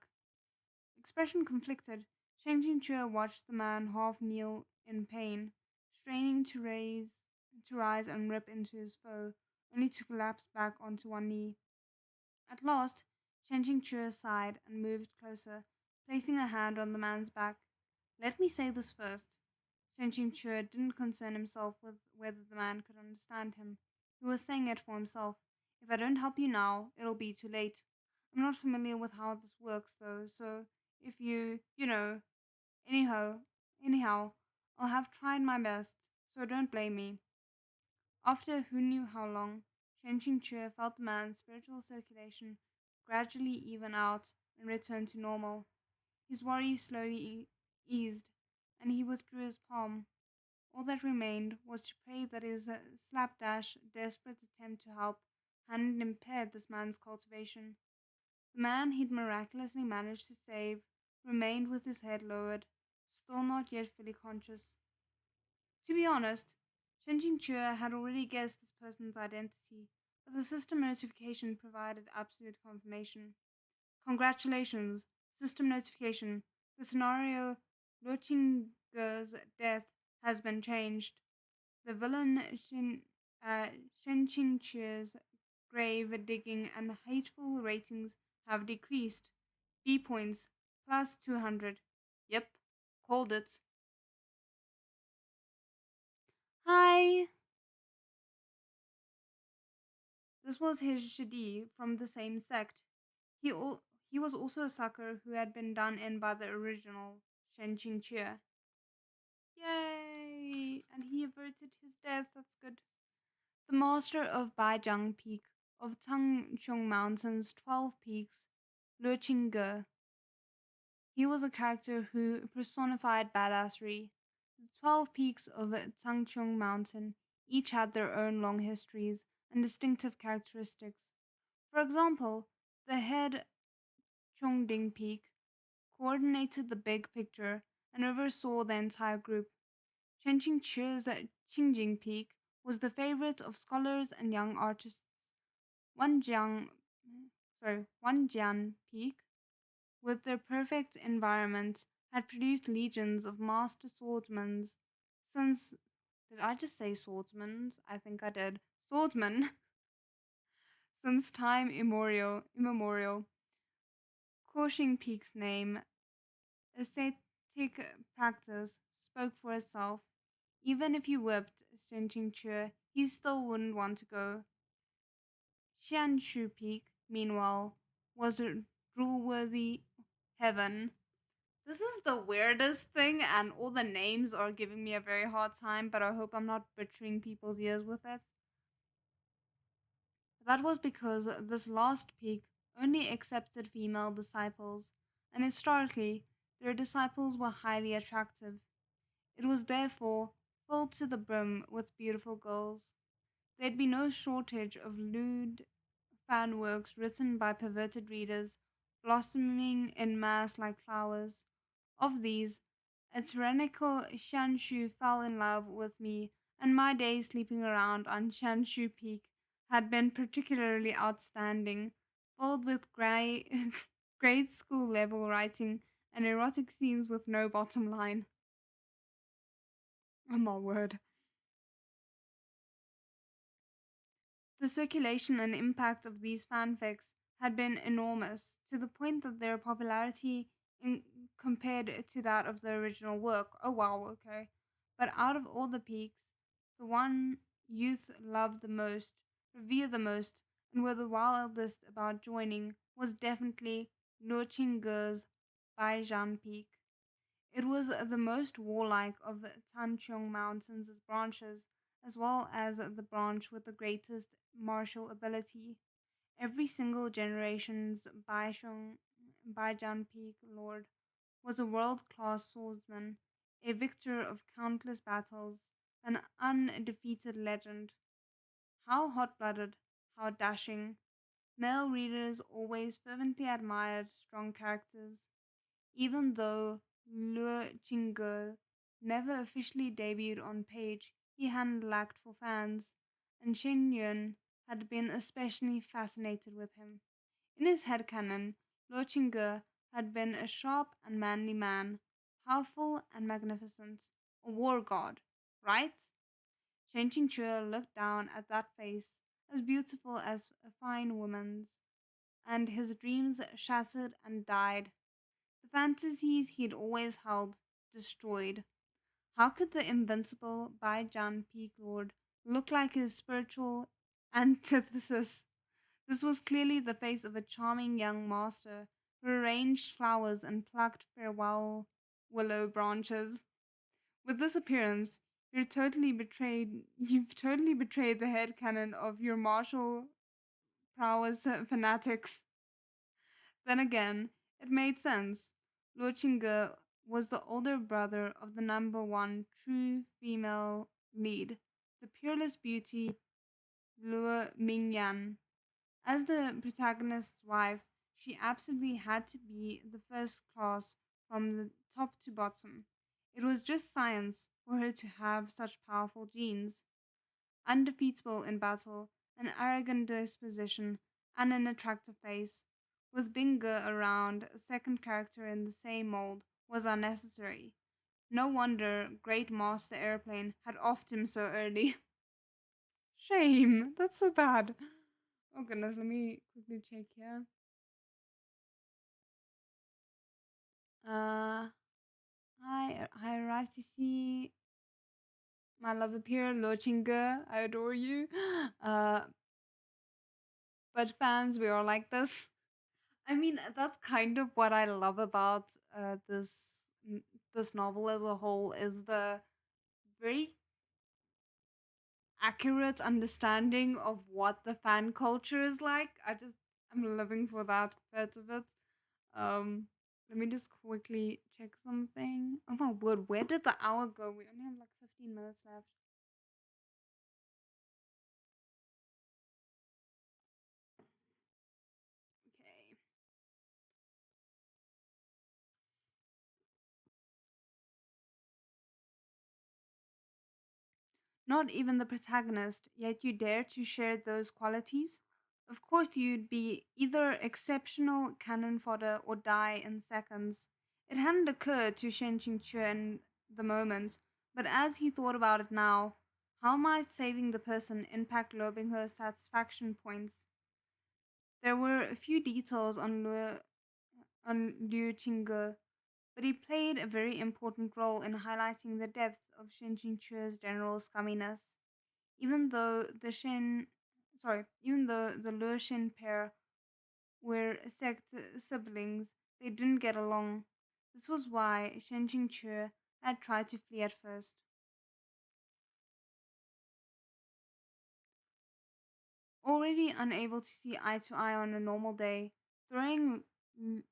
Expression conflicted, Shen Qingque watched the man half kneel in pain, straining to rise and rip into his foe, only to collapse back onto one knee. At last, Shen Qingque sighed and moved closer, placing a hand on the man's back. Let me say this first. Shen Chue didn't concern himself with whether the man could understand him. He was saying it for himself. If I don't help you now, it'll be too late. I'm not familiar with how this works though, so if anyhow, anyhow, I'll have tried my best, so don't blame me. After who knew how long, Shen Chue felt the man's spiritual circulation gradually even out and return to normal. His worry slowly eased, and he withdrew his palm. All that remained was to pray that his slapdash, desperate attempt to help hadn't impaired this man's cultivation. The man he'd miraculously managed to save remained with his head lowered, still not yet fully conscious. To be honest, Shen Chue had already guessed this person's identity, but the system notification provided absolute confirmation. Congratulations, system notification. The scenario Luchinger's death has been changed. The villain Shen Qingqi's grave digging and hateful ratings have decreased. B points plus 200. Yep, called it. Hi! This was his Shadi from the same sect. He was also a sucker who had been done in by the original Shen Qingqi. Yay! And he averted his death. That's good. The master of Baijiang Peak, of Tangchong Mountain's 12 peaks, Lu Qingge. He was a character who personified badassery. The 12 peaks of Tangchong Mountain each had their own long histories and distinctive characteristics. For example, the head Chongding Peak coordinated the big picture and oversaw the entire group. Chenqing Chi's Qingjing Peak was the favorite of scholars and young artists. Wanjiang, Wanjian Peak, with their perfect environment, had produced legions of master swordsmen since. Did I just say swordsmen? I think I did. Swordsmen since time immemorial. Koshing Peak's name, aesthetic practice, spoke for itself. Even if you whipped Shenqing Chue, he still wouldn't want to go. Xianshu Peak, meanwhile, was a drool-worthy heaven. This is the weirdest thing, and all the names are giving me a very hard time, but I hope I'm not butchering people's ears with it. That was because this last peak only accepted female disciples, and historically, their disciples were highly attractive. It was therefore filled to the brim with beautiful girls. There'd be no shortage of lewd fan works written by perverted readers, blossoming in mass like flowers. Of these, a tyrannical Shanshu fell in love with me, and my days sleeping around on Shanshu Peak had been particularly outstanding, filled with grade school level writing and erotic scenes with no bottom line. Oh my word. The circulation and impact of these fanfics had been enormous, to the point that their popularity compared to that of the original work. Oh wow, okay. But out of all the peaks, the one youth loved the most, revered the most, and were the wildest about joining was definitely Luqingge's Baijian Peak. It was the most warlike of Tancheong Mountain's branches, as well as the branch with the greatest martial ability. Every single generation's Baijian Peak lord was a world-class swordsman, a victor of countless battles, an undefeated legend. How hot-blooded, how dashing. Male readers always fervently admired strong characters. Even though Luo Qingge never officially debuted on page, he hadn't lacked for fans, and Shen Yun had been especially fascinated with him. In his headcanon, Luo Qingge had been a sharp and manly man, powerful and magnificent, a war god, right? Shen Qingque looked down at that face, as beautiful as a fine woman's, and his dreams shattered and died. The fantasies he'd always held destroyed. How could the invincible Baijan Peak Lord look like his spiritual antithesis? This was clearly the face of a charming young master who arranged flowers and plucked farewell willow branches. With this appearance, you've totally betrayed the headcanon of your martial prowess fanatics. Then again, it made sense. Luo Qingge was the older brother of the number one true female lead, the peerless beauty Luo Mingyan. As the protagonist's wife, she absolutely had to be the first class from the top to bottom. It was just science for her to have such powerful genes, undefeatable in battle, an arrogant disposition, and an attractive face. With Bingo around, a second character in the same mold was unnecessary. No wonder Great Master Airplane had offed him so early. Shame! That's so bad. Oh goodness, let me quickly check here. Uh, I arrived to see my love appear, Lo Chinga. I adore you. Uh, but fans, we are like this. I mean, that's kind of what I love about this novel as a whole is the very accurate understanding of what the fan culture is like. I'm living for that bit of it. Um, Let me just quickly check something. Oh my word, where did the hour go? We only have like 15 minutes left. Okay. Not even the protagonist, yet you dare to share those qualities? Of course, you'd be either exceptional cannon fodder or die in seconds. It hadn't occurred to Shen Qingque in the moment, but as he thought about it now, how might saving the person impact Lobingher's satisfaction points? There were a few details on Liu Qingge, but he played a very important role in highlighting the depth of Shen Qingque's general scumminess. Even though the Luo Shen pair were sect siblings, they didn't get along. This was why Shen Qingque had tried to flee at first. Already unable to see eye to eye on a normal day, throwing Liu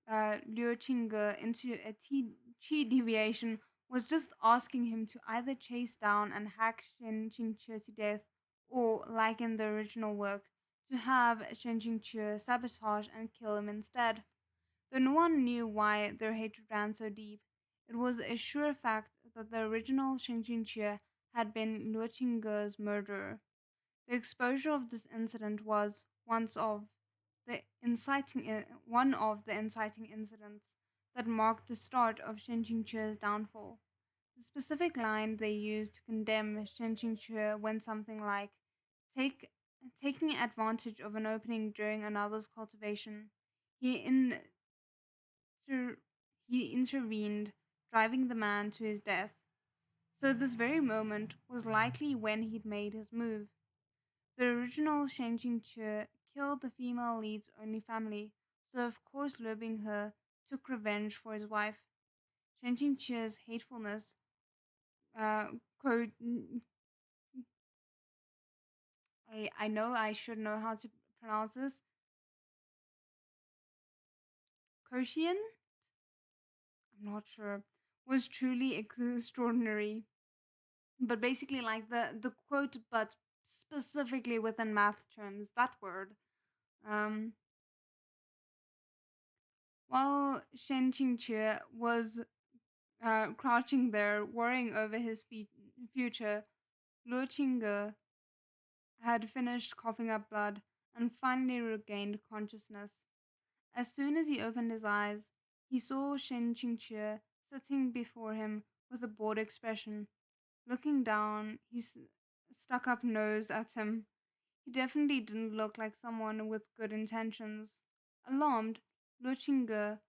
Qingge into a chi deviation was just asking him to either chase down and hack Shen Qingque to death, or, like in the original work, to have Shen Qingque sabotage and kill him instead. Though no one knew why their hatred ran so deep, it was a sure fact that the original Shen Qingque had been Luo Qingge's murderer. The exposure of this incident was one of the inciting incidents that marked the start of Shen Qingque's downfall. The specific line they used to condemn Shen Qingque went something like, Take, taking advantage of an opening during another's cultivation. He, inter- he intervened, driving the man to his death. So this very moment was likely when he'd made his move. The original Shen Qingque killed the female lead's only family, so of course Liu Binghe took revenge for his wife. Shen Qingque's hatefulness, uh, quote, I know I should know how to pronounce this, quotient? I'm not sure, was truly extraordinary. But basically, like the quote, but specifically within math terms, that word. Um, while Shen Qingque was crouching there, worrying over his future, Luo Qingge had finished coughing up blood and finally regained consciousness. As soon as he opened his eyes, he saw Shen Qingque sitting before him with a bored expression. Looking down, he stuck up nose at him. He definitely didn't look like someone with good intentions. Alarmed, Luo Qingge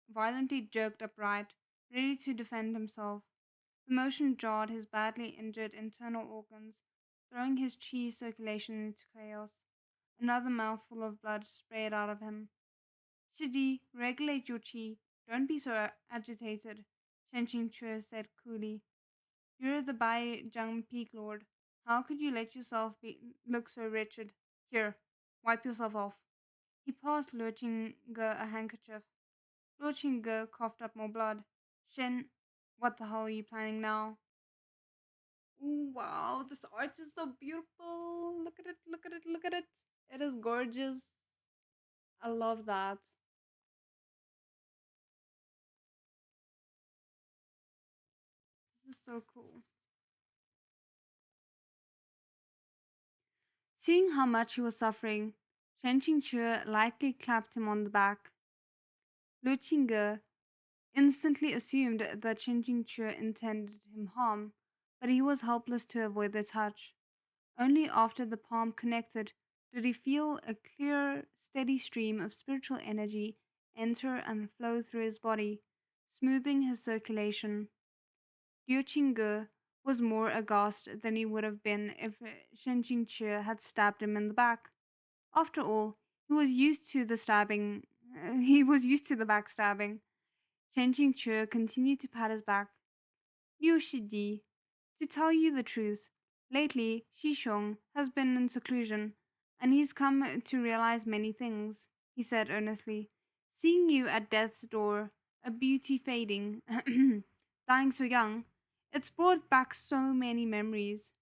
violently jerked upright, ready to defend himself. The motion jarred his badly injured internal organs, throwing his chi circulation into chaos. Another mouthful of blood sprayed out of him. Shidi, regulate your chi. Don't be so agitated, Shen Qingque said coolly. You're the Bai Zhang Peak Lord. How could you let yourself look so wretched? Here, wipe yourself off. He passed Luo Qingge a handkerchief. Luo Qingge coughed up more blood. Shen, what the hell are you planning now? Ooh, wow, this art is so beautiful. Look at it, look at it, look at it. It is gorgeous. I love that. This is so cool. Seeing how much he was suffering, Shen Qingque lightly clapped him on the back. Lu Qingge instantly assumed that Shen Qingque intended him harm, but he was helpless to avoid the touch. Only after the palm connected did he feel a clear, steady stream of spiritual energy enter and flow through his body, smoothing his circulation. Liu Qingge was more aghast than he would have been if Shen Qingque had stabbed him in the back. After all, he was used to the stabbing. He was used to the backstabbing. Shen Qingque continued to pat his back. Liu Shidi, to tell you the truth, lately Xiong has been in seclusion, and he's come to realize many things, he said earnestly. Seeing you at death's door, a beauty fading, dying so young, it's brought back so many memories.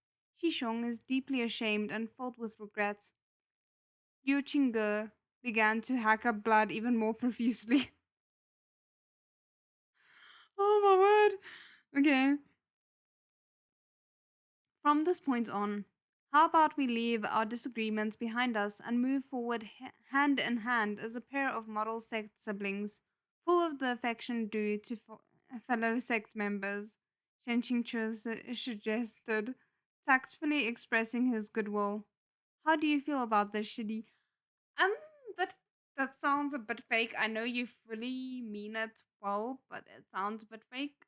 Xiong is deeply ashamed and filled with regret. Liu Qingge began to hack up blood even more profusely. Oh my word! Okay. From this point on, how about we leave our disagreements behind us and move forward hand in hand as a pair of model sect siblings, full of the affection due to fellow sect members, Shen Qingque suggested, tactfully expressing his goodwill. How do you feel about this, Shidi? Um, that that sounds a bit fake. I know you fully mean it well, but it sounds a bit fake.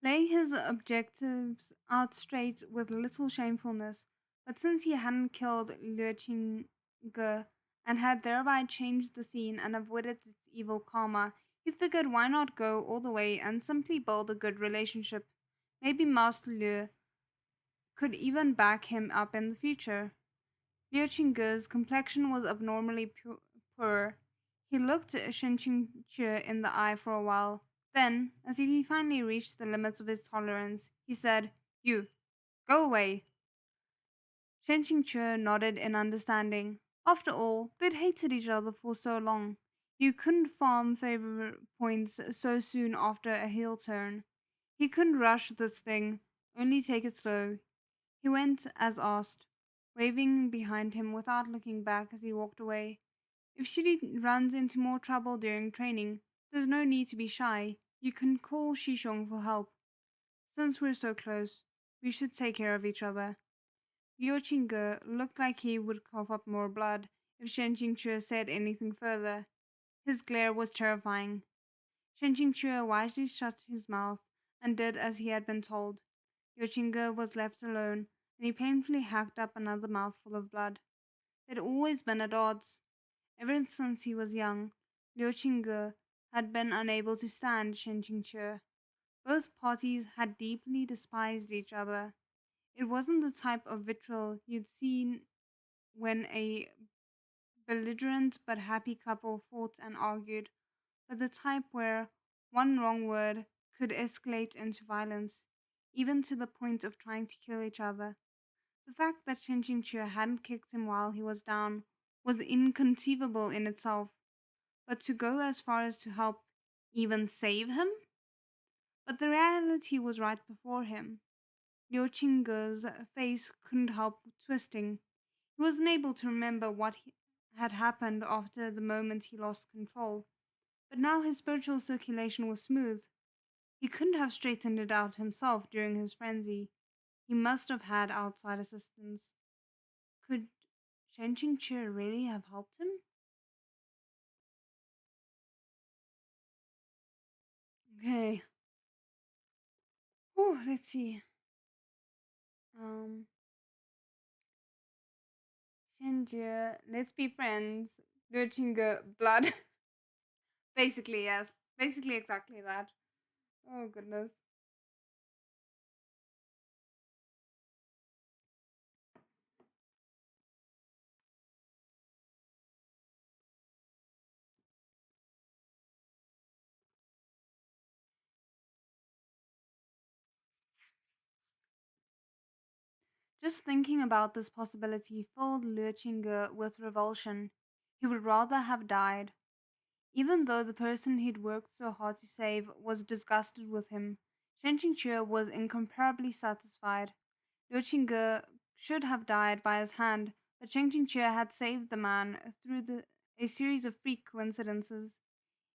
Laying his objectives out straight with little shamefulness, but since he hadn't killed Liu Qingge and had thereby changed the scene and avoided its evil karma, he figured why not go all the way and simply build a good relationship. Maybe Master Liu could even back him up in the future. Liu Qingge's complexion was abnormally poor. He looked Shen Qingque in the eye for a while. Then, as if he finally reached the limits of his tolerance, he said, You, go away. Shen Qingque nodded in understanding. After all, they'd hated each other for so long. You couldn't farm favor points so soon after a heel turn. He couldn't rush this thing, only take it slow. He went as asked, waving behind him without looking back as he walked away. If Shiri runs into more trouble during training, there's no need to be shy. You can call Shishong for help. Since we're so close, we should take care of each other. Liu Qingge looked like he would cough up more blood if Shen Qingque said anything further. His glare was terrifying. Shen Qingque wisely shut his mouth and did as he had been told. Liu Qingge was left alone, and he painfully hacked up another mouthful of blood. They'd always been at odds. Ever since he was young, Liu Qingge had been unable to stand Shen Qingque. Both parties had deeply despised each other. It wasn't the type of vitriol you'd seen when a belligerent but happy couple fought and argued, but the type where one wrong word could escalate into violence, even to the point of trying to kill each other. The fact that Shen Qingque hadn't kicked him while he was down was inconceivable in itself, but to go as far as to help even save him? But the reality was right before him. Liu Qingge's face couldn't help twisting. He wasn't able to remember what had happened after the moment he lost control, But now his spiritual circulation was smooth. He couldn't have straightened it out himself during his frenzy. He must have had outside assistance. Could Shen Qingqi really have helped him? Okay. Oh, let's see. Um, Shenjie, let's be friends. Lurchinge blood. Basically, yes. Basically, exactly that. Oh, goodness. Just thinking about this possibility filled Lurchinge with revulsion. He would rather have died. Even though the person he'd worked so hard to save was disgusted with him, Shen Qingqi was incomparably satisfied. Liu Qingge should have died by his hand, but Shen Qingqi had saved the man through a series of freak coincidences.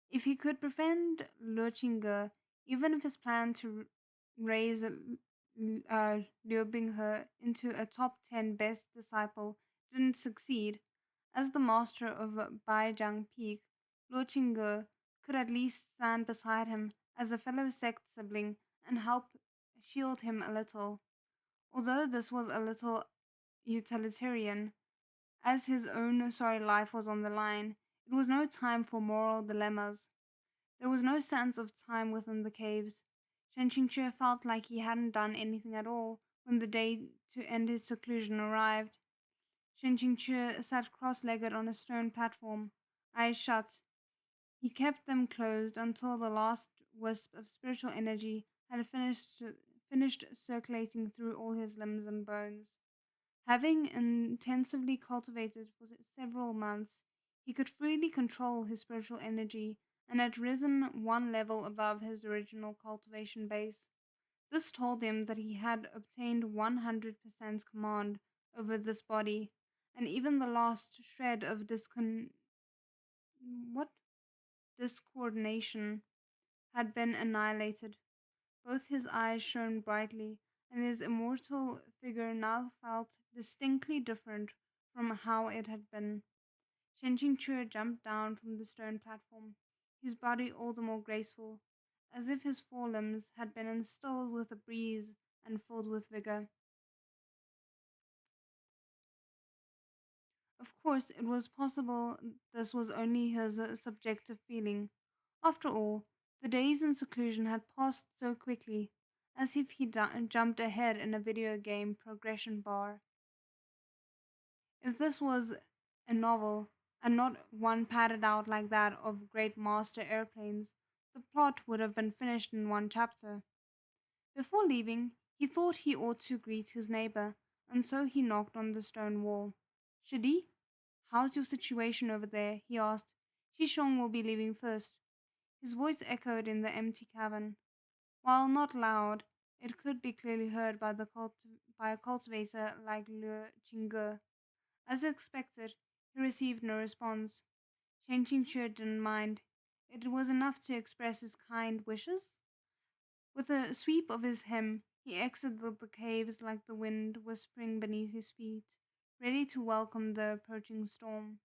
If he could prevent Liu Qingge, even if his plan to raise Liu Binghe into a top 10 best disciple didn't succeed, as the master of Baijiang Peak, Luo Qingge could at least stand beside him as a fellow sect sibling and help shield him a little. Although this was a little utilitarian, as his own sorry life was on the line, it was no time for moral dilemmas. There was no sense of time within the caves. Shen Qingqi felt like he hadn't done anything at all when the day to end his seclusion arrived. Shen Qingqi sat cross-legged on a stone platform, eyes shut. He kept them closed until the last wisp of spiritual energy had finished circulating through all his limbs and bones. Having intensively cultivated for several months, he could freely control his spiritual energy and had risen one level above his original cultivation base. This told him that he had obtained 100% command over this body, and even the last shred of what discoordination had been annihilated. Both his eyes shone brightly, and his immortal figure now felt distinctly different from how it had been. Shen Qingqi jumped down from the stone platform, his body all the more graceful, as if his forelimbs had been instilled with a breeze and filled with vigor. Of course, it was possible this was only his subjective feeling. After all, the days in seclusion had passed so quickly, as if he jumped ahead in a video game progression bar. If this was a novel, and not one padded out like that of great master airplanes, the plot would have been finished in one chapter. Before leaving, he thought he ought to greet his neighbor, and so he knocked on the stone wall. Shidi, how's your situation over there? He asked. Shishong will be leaving first. His voice echoed in the empty cavern. While not loud, it could be clearly heard by by a cultivator like Le Qingge. As expected, he received no response. Shen Qingqi didn't mind. It was enough to express his kind wishes. With a sweep of his hem, he exited the caves like the wind whispering beneath his feet, ready to welcome the approaching storm.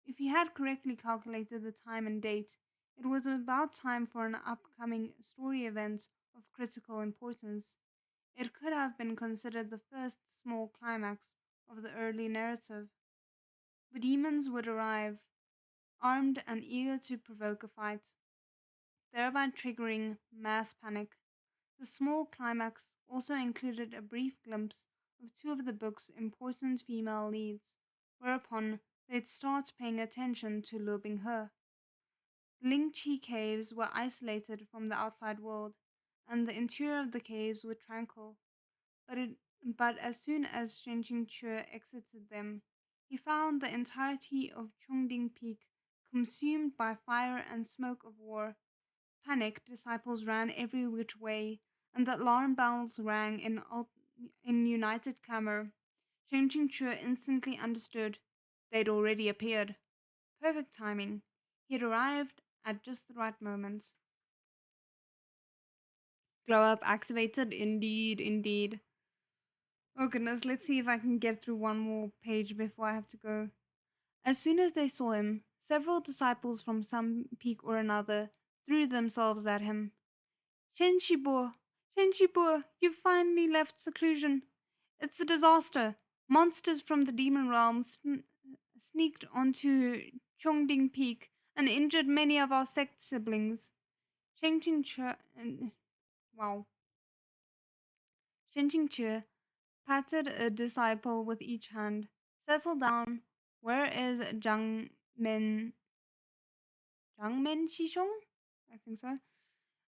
If he had correctly calculated the time and date, it was about time for an upcoming story event of critical importance. It could have been considered the first small climax of the early narrative. The demons would arrive, armed and eager to provoke a fight, thereby triggering mass panic. The small climax also included a brief glimpse of two of the book's important female leads, whereupon they'd start paying attention to Lu Binghe. The Lingqi caves were isolated from the outside world, and the interior of the caves were tranquil. But, but as soon as Shen Qingqi exited them, he found the entirety of Chongding Peak consumed by fire and smoke of war. Panicked disciples ran every which way, and the alarm bells rang in united clamor. Shen Qingqi instantly understood. They'd already appeared. Perfect timing. He had arrived at just the right moment. Glow up activated, indeed, indeed. Oh goodness, let's see if I can get through one more page before I have to go. As soon as they saw him, several disciples from some peak or another threw themselves at him. Shenshibur, Shenshibur, you've finally left seclusion. It's a disaster. Monsters from the demon realm sneaked onto Chongding Peak and injured many of our sect siblings. Shenqing wow. Shenqing patted a disciple with each hand. Settle down. Where is Zhang Men Shishong? I think so.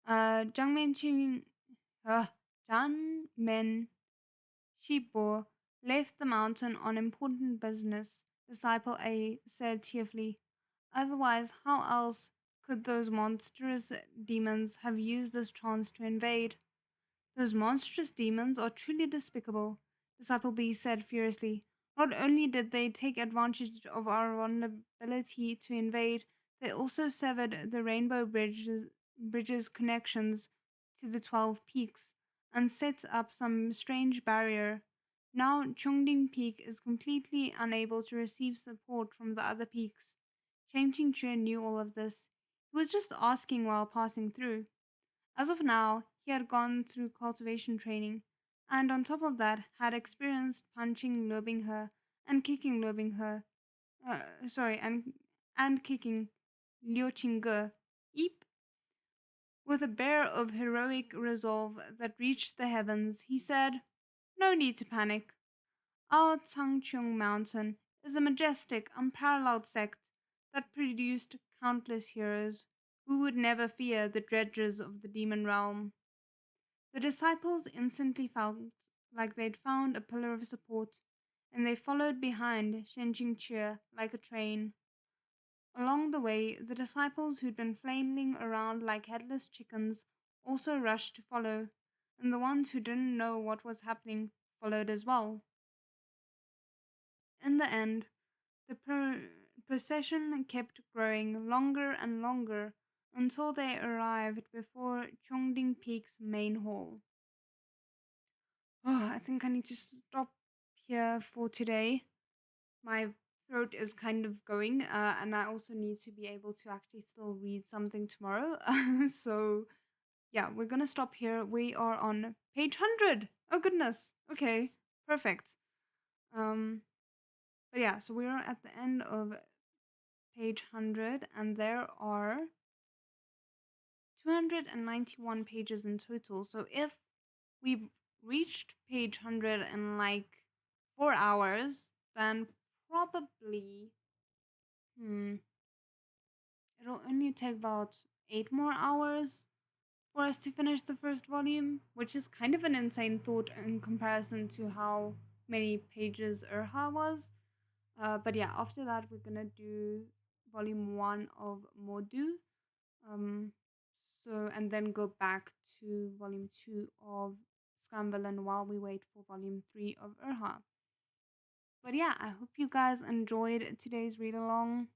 Zhang Men Qing, Zhang Men Shibo left the mountain on important business, Disciple A said tearfully. Otherwise, how else could those monstrous demons have used this chance to invade? Those monstrous demons are truly despicable, Disciple B said furiously. Not only did they take advantage of our vulnerability to invade, they also severed the Rainbow Bridge's connections to the 12 peaks and set up some strange barrier. Now Chongding Peak is completely unable to receive support from the other peaks. Cheng Ching knew all of this. He was just asking while passing through. As of now, he had gone through cultivation training, and on top of that, had experienced punching Lobing and kicking Lobing sorry, and kicking Liu Qingge. Eep. With a bear of heroic resolve that reached the heavens, he said, "No need to panic. Our Changchung Mountain is a majestic, unparalleled sect that produced countless heroes who would never fear the dredges of the demon realm." The disciples instantly felt like they'd found a pillar of support, and they followed behind Shen Qingque like a train. Along the way, the disciples who'd been flailing around like headless chickens also rushed to follow, and the ones who didn't know what was happening followed as well. In the end, the procession kept growing longer and longer until they arrived before Chongding Peak's main hall. Oh, I think I need to stop here for today. My throat is kind of going, and I also need to be able to actually still read something tomorrow. So, yeah, we're gonna stop here. We are on page 100. Oh, goodness. Okay, perfect. Um, but yeah, so we're at the end of page 100, and there are 291 pages in total. So if we've reached page 100 in like 4 hours, then probably, hmm, it'll only take about 8 more hours for us to finish the first volume, which is kind of an insane thought in comparison to how many pages Urha was. But yeah, after that, we're gonna do volume 1 of Modu. Um, and then go back to volume 2 of Scum Villian while we wait for volume 3 of Urha. But yeah, I hope you guys enjoyed today's read along.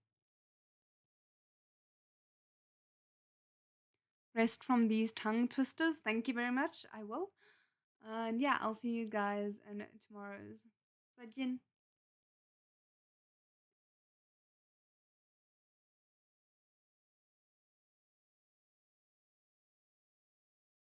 Rest from these tongue twisters. Thank you very much. I will. And yeah, I'll see you guys in tomorrow's. 再见.